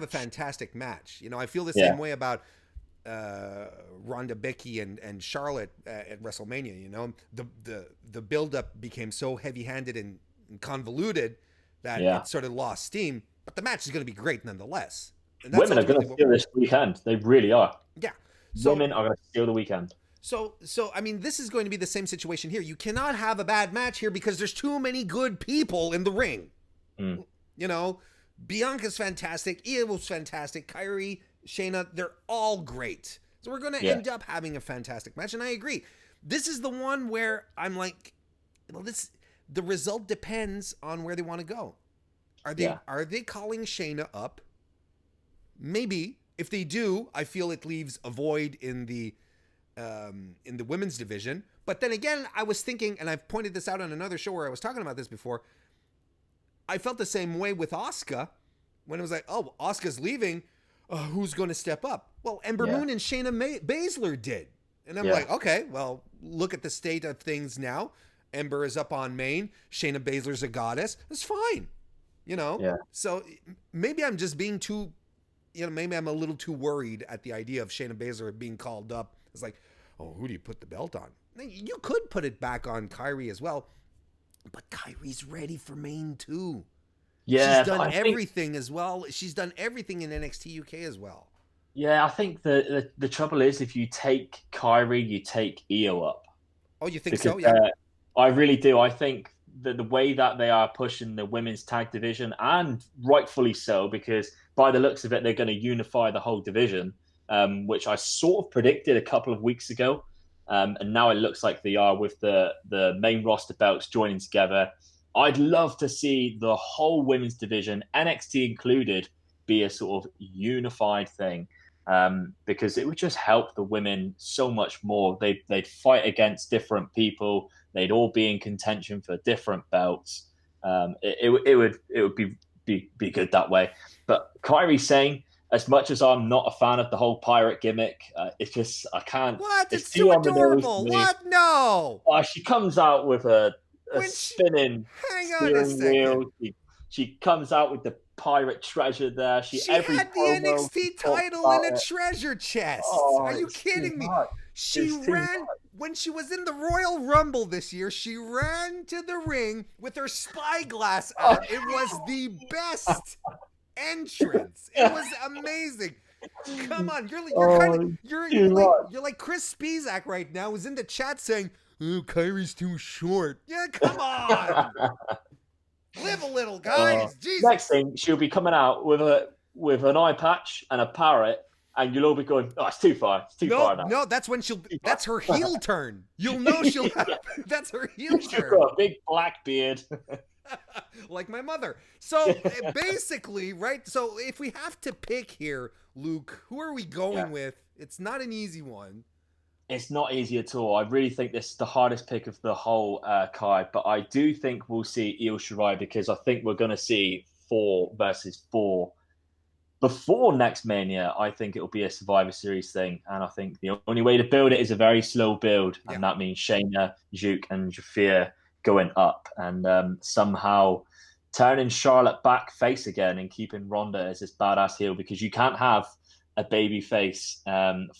a fantastic match. I feel the same way about Ronda, Becky, and Charlotte at WrestleMania. The buildup became so heavy-handed and convoluted that it sort of lost steam. But the match is going to be great nonetheless. And that's women are going to steal this weekend. They really are. Yeah. Women are going to steal the weekend. So I mean, this is going to be the same situation here. You cannot have a bad match here because there's too many good people in the ring. Bianca's fantastic. Io was fantastic. Kyrie, Shayna, they're all great. So we're going to end up having a fantastic match. And I agree. This is the one where I'm like, the result depends on where they want to go. Are they calling Shayna up? Maybe. If they do, I feel it leaves a void in the women's division. But then again, I was thinking, and I've pointed this out on another show where I was talking about this before, I felt the same way with Asuka when it was like, oh, Asuka's leaving. Who's going to step up? Well, Ember Moon and Shayna Baszler did. And I'm like, okay, well, look at the state of things now. Ember is up on main. Shayna Baszler's a goddess. It's fine. So maybe I'm just being too, maybe I'm a little too worried at the idea of Shayna Baszler being called up. It's like, oh, who do you put the belt on? You could put it back on Kyrie as well, but Kyrie's ready for main too. Yeah, She's done everything as well. She's done everything in NXT UK as well. Yeah, I think the trouble is if you take Kyrie, you take Io up. Oh, you think Because so? Yeah. I really do. I think that the way that they are pushing the women's tag division, and rightfully so, because by the looks of it, they're going to unify the whole division, which I sort of predicted a couple of weeks ago. And now it looks like they are with the main roster belts joining together. I'd love to see the whole women's division, NXT included, be a sort of unified thing. Because it would just help the women so much more. They'd fight against different people. They'd all be in contention for different belts. It would be good that way. But Kairi Sane, as much as I'm not a fan of the whole pirate gimmick, it's just I can't. What? It's too adorable. What? No. She comes out with a spinning steering wheel. She comes out with the pirate treasure there. She had the NXT title in a treasure chest. Are you kidding me? She ran when she was in the Royal Rumble this year. She ran to the ring with her spyglass on. It was the best entrance. It was amazing. Come on, you're like Chris Spizak right now, who's in the chat saying, "Oh, Kyrie's too short." Yeah, come on. Live a little, guys. Jesus. Next thing, she'll be coming out with an eye patch and a parrot, and you'll all be going, "Oh, it's too far. It's too far now." No, that's when that's her heel turn. You'll know she'll have. That's her heel turn. She's got a big black beard. Like my mother. So basically, right? So if we have to pick here, Luke, who are we going with? It's not an easy one. It's not easy at all. I really think this is the hardest pick of the whole card, but I do think we'll see Io Shirai because I think we're going to see 4 versus 4. Before next Mania, I think it'll be a Survivor Series thing, and I think the only way to build it is a very slow build, and that means Shayna, Juke, and Jafir going up, and somehow turning Charlotte back face again and keeping Ronda as this badass heel, because you can't have a baby face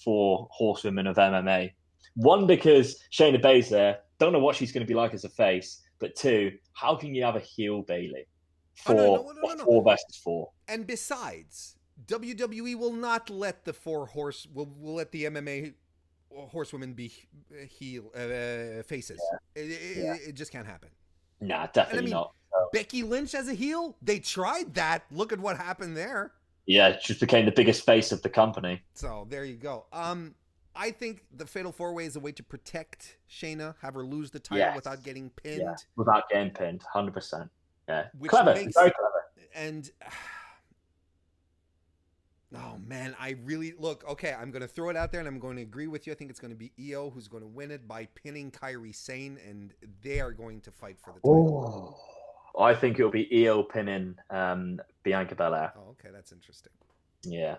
for horsewomen of MMA. One, because Shayna Baszler, don't know what she's going to be like as a face, but 2, how can you have a heel Bayley for 4 versus 4? And besides, WWE will not let the will let the MMA horsewomen be heel faces. It just can't happen. Nah, definitely not. Becky Lynch as a heel, they tried that. Look at what happened there. Yeah, she became the biggest face of the company. So there you go. I think the Fatal 4-Way is a way to protect Shayna, have her lose the title without getting pinned. Yeah, without getting pinned, 100%. Yeah, clever, very clever. And oh man, I really okay. I'm going to throw it out there, and I'm going to agree with you. I think it's going to be Io who's going to win it by pinning Kairi Sane, and they are going to fight for the title. I think it'll be Io pinning Bianca Belair. Oh, okay, that's interesting. Yeah.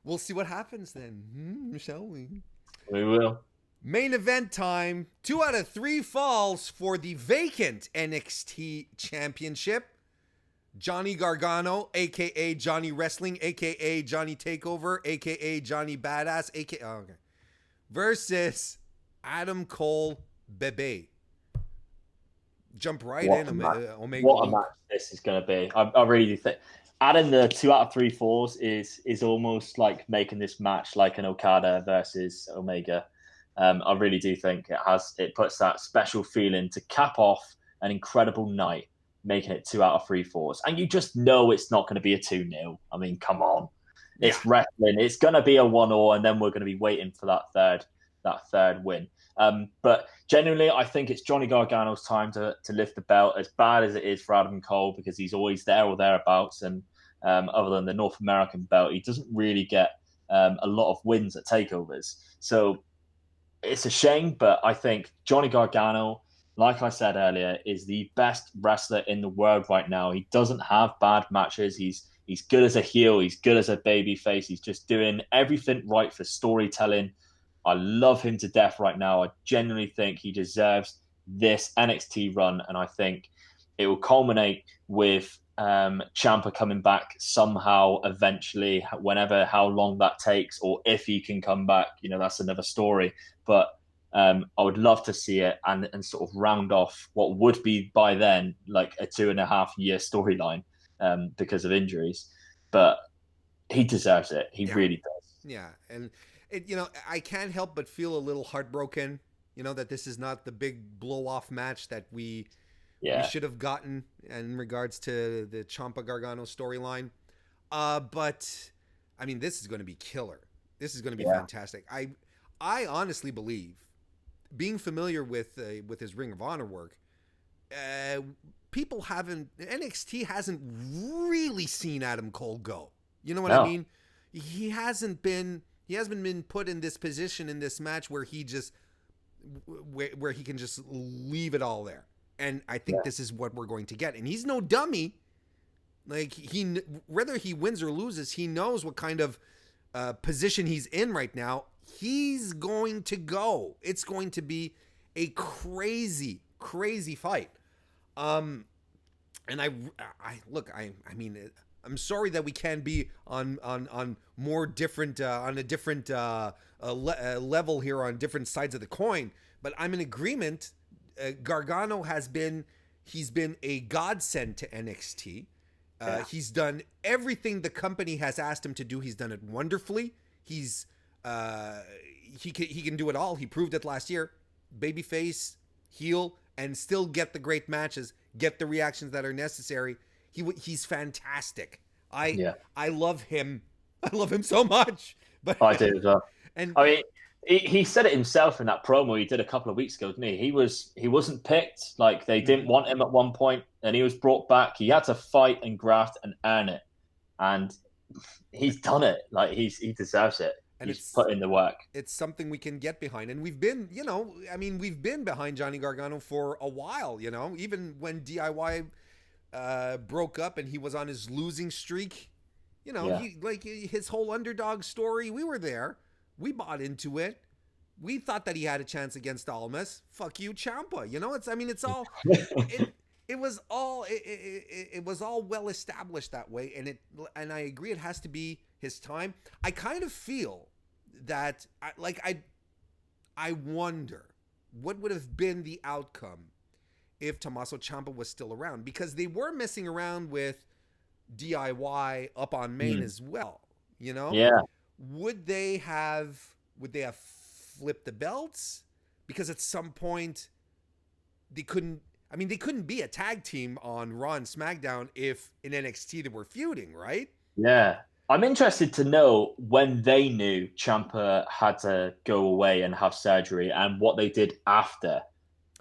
We'll see what happens then, shall we? We will. Main event time. 2 out of 3 falls for the vacant NXT Championship. Johnny Gargano, a.k.a. Johnny Wrestling, a.k.a. Johnny Takeover, a.k.a. Johnny Badass, a.k.a. versus Adam Cole Bebe. Jump right in, Omega. What a match this is going to be. I really do think adding the 2 out of 3 falls is almost like making this match like an Okada versus Omega. I really do think it puts that special feeling to cap off an incredible night, making it 2 out of 3 falls. And you just know it's not going to be a 2-0. I mean, come on. It's wrestling. It's going to be a 1-1, and then we're going to be waiting for that third win. But genuinely, I think it's Johnny Gargano's time to lift the belt, as bad as it is for Adam Cole, because he's always there or thereabouts. And other than the North American belt, he doesn't really get a lot of wins at takeovers. So it's a shame, but I think Johnny Gargano, like I said earlier, is the best wrestler in the world right now. He doesn't have bad matches. He's good as a heel. He's good as a babyface. He's just doing everything right for storytelling. I love him to death right now. I genuinely think he deserves this NXT run, and I think it will culminate with Ciampa coming back somehow eventually, how long that takes, or if he can come back, that's another story. But I would love to see it and sort of round off what would be by then like a 2.5 year storyline because of injuries. But he deserves it. He Yeah. really does. Yeah, and I can't help but feel a little heartbroken, that this is not the big blow off match that we Yeah. should have gotten in regards to the Ciampa Gargano storyline. But I mean, this is going to be killer. This is going to be fantastic. I honestly believe, being familiar with his Ring of Honor work, NXT hasn't really seen Adam Cole go. You know what I mean? He hasn't been put in this position in this match where he can just leave it all there. And I think this is what we're going to get. And he's no dummy. Like, whether he wins or loses, he knows what kind of position he's in right now. He's going to go. It's going to be a crazy, crazy fight. And I'm sorry that we can't be on more different on a different level here on different sides of the coin, but I'm in agreement. Gargano he's been a godsend to NXT. He's done everything the company has asked him to do. He's done it wonderfully. He can do it all. He proved it last year. Babyface, heel, and still get the great matches, get the reactions that are necessary. He's fantastic. I love him. I love him so much. But I do as well. And I mean, he said it himself in that promo he did a couple of weeks ago, didn't he? He wasn't picked. Like, they didn't want him at one point, and he was brought back. He had to fight and graft and earn it, and he's done it. Like, he deserves it. And he's put in the work. It's something we can get behind, and we've been behind Johnny Gargano for a while. Even when DIY broke up and he was on his losing streak, his whole underdog story, we were there. We bought into it. We thought that he had a chance against Almas. Fuck you, Ciampa. It's all it was all well established that way, and I agree it has to be his time. I kind of feel that I wonder what would have been the outcome if Tommaso Ciampa was still around, because they were messing around with DIY up on main as well. Would they have flipped the belts? Because at some point they couldn't be a tag team on Raw and SmackDown if in NXT they were feuding, right? Yeah. I'm interested to know when they knew Ciampa had to go away and have surgery, and what they did after,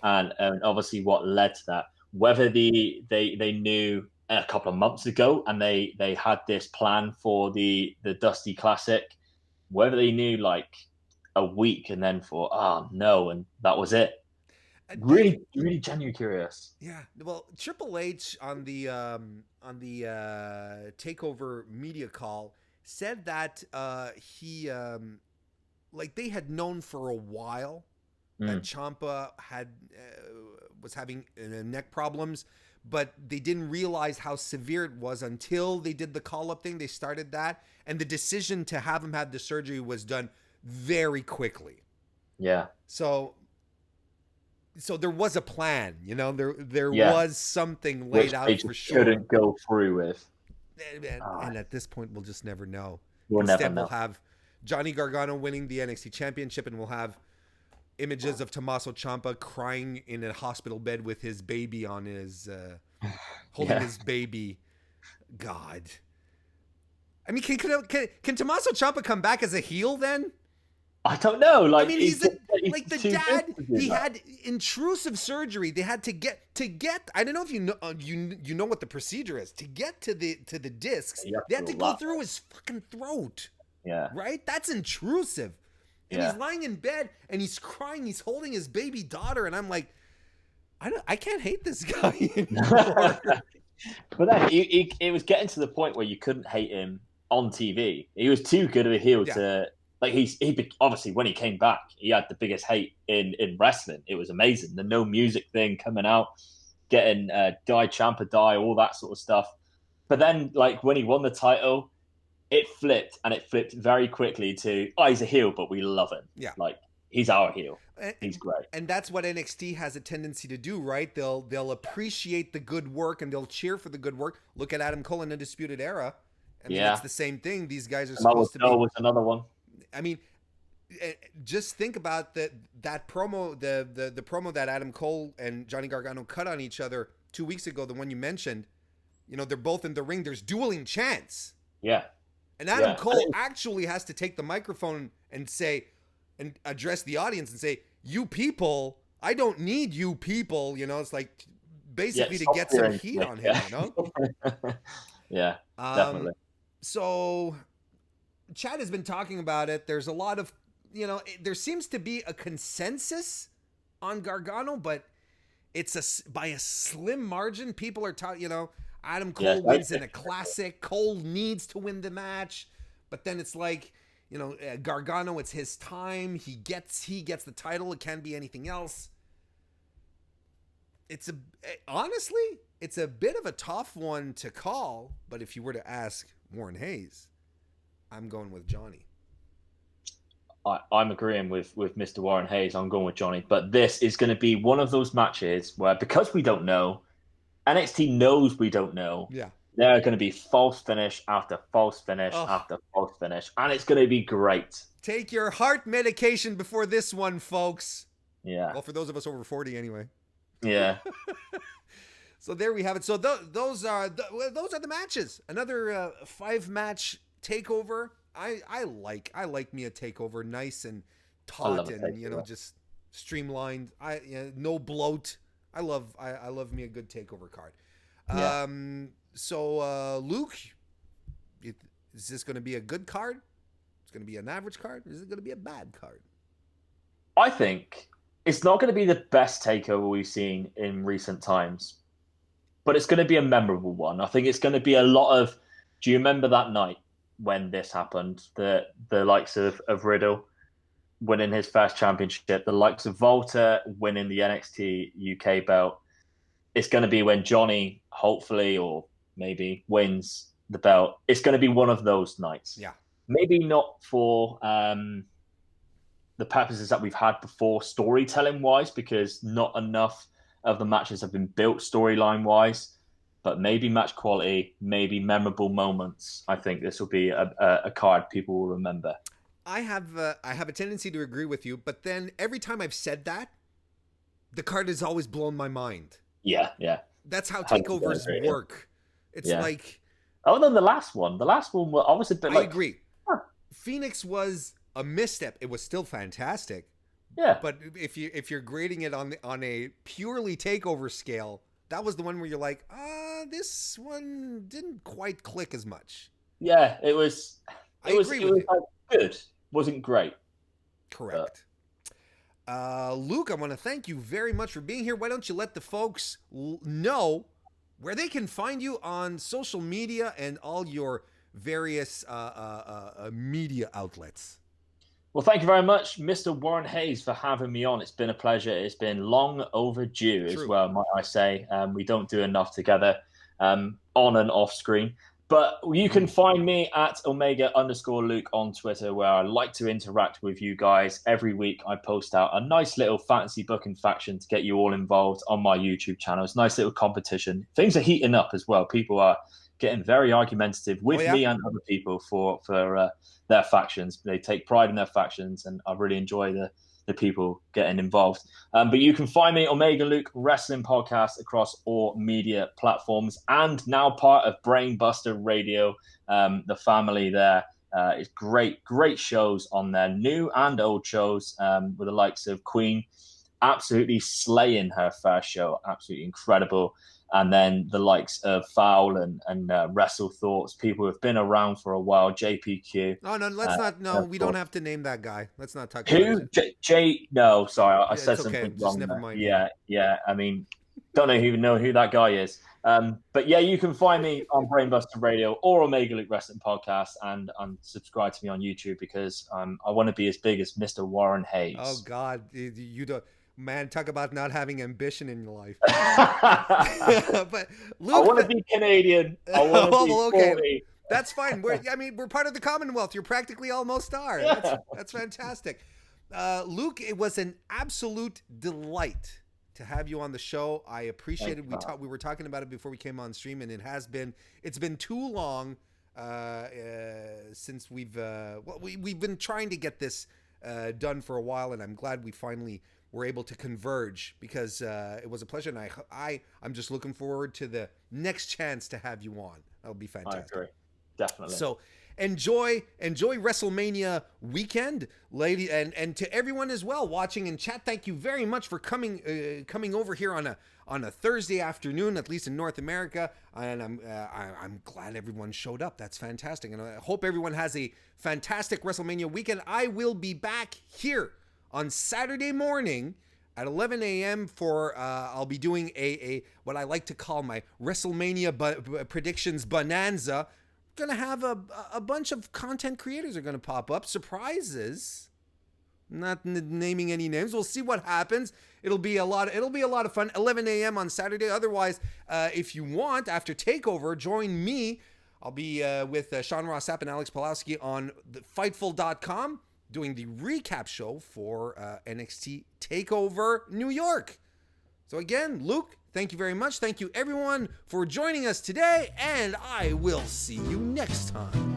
and obviously what led to that. Whether they knew a couple of months ago and they had this plan for the Dusty Classic, whether they knew like a week and then thought, oh no, and that was it. Really genuinely curious. Yeah, well, Triple H on the Takeover media call said that he they had known for a while that Ciampa was having neck problems, but they didn't realize how severe it was until they did the call-up thing. They started that, and the decision to have him have the surgery was done very quickly. Yeah. So there was a plan, there was something laid out for sure. Couldn't go through with. And at this point, we'll just never know. We'll We'll have Johnny Gargano winning the NXT Championship, and we'll have images of Tommaso Ciampa crying in a hospital bed with his baby on his, holding his baby. God. I mean, can Tommaso Ciampa come back as a heel then? I don't know. Like, he's the dad. He had intrusive surgery. They had to get. I don't know if you know what the procedure is to get to the discs. They had to go through his fucking throat. Yeah. Right. That's intrusive. And he's lying in bed and he's crying. He's holding his baby daughter, and I'm like, I can't hate this guy anymore. But then it was getting to the point where you couldn't hate him on TV. He was too good of a heel to. Like, he obviously, when he came back, he had the biggest hate in wrestling. It was amazing. The no music thing coming out, getting Die Ciampa Die, all that sort of stuff. But then, like, when he won the title, it flipped, and it flipped very quickly to, he's a heel, but we love him. Yeah. Like, he's our heel. And, He's great. and that's what NXT has a tendency to do, right? They'll appreciate the good work and they'll cheer for the good work. Look at Adam Cole in Undisputed Era. I mean, it's the same thing. These guys are supposed to be. Was another one. I mean, just think about that promo, the promo that Adam Cole and Johnny Gargano cut on each other 2 weeks ago. The one you mentioned. You know, they're both in the ring. There's dueling chants. Yeah. And Adam Cole actually has to take the microphone and say, and address the audience and say, "You people, I don't need you people." You know, it's like basically to get some heat on him. You know. Yeah, definitely. So, Chad has been talking about it. There's a lot of, you know, there seems to be a consensus on Gargano, but it's by a slim margin. People are talking, you know, Adam Cole wins in a classic. Cole needs to win the match, but then it's like, you know, Gargano, it's his time. He gets the title. It can't be anything else. Honestly, it's a bit of a tough one to call, but if you were to ask Warren Hayes, I'm going with Johnny. I'm agreeing with Mr. Warren Hayes. I'm going with Johnny, but this is going to be one of those matches where, because we don't know, NXT knows we don't know. Yeah. There are going to be false finish after false finish after false finish, and it's going to be great. Take your heart medication before this one, folks. Yeah. Well, for those of us over 40 anyway. Yeah. So there we have it. So those are the matches. Another 5-match takeover. I like me a takeover, nice and taut and you know, just streamlined. No bloat. I love me a good takeover card. Yeah. So Luke, is this going to be a good card? It's going to be an average card? Or is it going to be a bad card? I think it's not going to be the best takeover we've seen in recent times, but it's going to be a memorable one. I think it's going to be a lot of. Do you remember that night when this happened? The likes of Riddle winning his first championship, the likes of Volta winning the NXT UK belt. It's going to be when Johnny, hopefully, or maybe wins the belt. It's going to be one of those nights. Yeah. Maybe not for the purposes that we've had before, storytelling-wise, because not enough of the matches have been built storyline-wise. But maybe match quality, maybe memorable moments. I think this will be a card people will remember. I have a tendency to agree with you, but then every time I've said that, the card has always blown my mind. Yeah. That's how takeovers work. It's like... Oh, then the last one I was a bit like... I agree. Phoenix was a misstep. It was still fantastic. Yeah. But if you're grading it on a purely takeover scale, that was the one where you're like, this one didn't quite click as much. Yeah, it was agree with you. Like good. Wasn't great. Correct. Luke, I want to thank you very much for being here. Why don't you let the folks know where they can find you on social media and all your various media outlets? Well, thank you very much, Mr. Warren Hayes, for having me on. It's been a pleasure. It's been long overdue as well, might I say. We don't do enough together on and off screen. But you can find me at Omega_Luke on Twitter, where I like to interact with you guys. Every week I post out a nice little fantasy booking faction to get you all involved on my YouTube channel. It's a nice little competition. Things are heating up as well. People are getting very argumentative with me and other people for their factions. They take pride in their factions, and I really enjoy the people getting involved. But you can find me Omega Luke Wrestling Podcast across all media platforms, and now part of Brainbuster Radio, the family there. It's great shows on there, new and old shows, with the likes of Queen absolutely slaying her first show, absolutely incredible. And then the likes of Foul and Wrestle Thoughts, people who have been around for a while, JPQ. Oh, no, let's not. No, we don't have to name that guy. Let's not talk about it. No, sorry, I said something wrong. Just never mind. Yeah. I mean, don't even know who that guy is. But yeah, you can find me on Brainbuster Radio or Omega Luke Wrestling Podcast, and subscribe to me on YouTube, because I want to be as big as Mr. Warren Hayes. Oh God, you don't. Man, talk about not having ambition in your life. But Luke, I want to be Canadian. I want to be 40. That's fine. We're part of the Commonwealth. You practically almost are. That's fantastic. Luke, it was an absolute delight to have you on the show. I appreciate it. We were talking about it before we came on stream, and it's been too long since we've been trying to get this done for a while, and I'm glad we finally were able to converge, because it was a pleasure, and I'm just looking forward to the next chance to have you on. That'll be fantastic. I agree. Definitely. So enjoy WrestleMania weekend, lady, and to everyone as well watching in chat. Thank you very much for coming over here on a Thursday afternoon, at least in North America. And I'm glad everyone showed up. That's fantastic, and I hope everyone has a fantastic WrestleMania weekend. I will be back here on Saturday morning at 11 a.m. for I'll be doing a what I like to call my WrestleMania predictions bonanza. Gonna have a bunch of content creators are gonna pop up, surprises, not naming any names. We'll see what happens. It'll be a lot of fun. 11 a.m. on Saturday. Otherwise, if you want, after TakeOver, join me. I'll be with Sean Ross Sapp and Alex Pulowski on the Fightful.com doing the recap show for NXT TakeOver New York. So again, Luke, thank you very much. Thank you everyone for joining us today, and I will see you next time.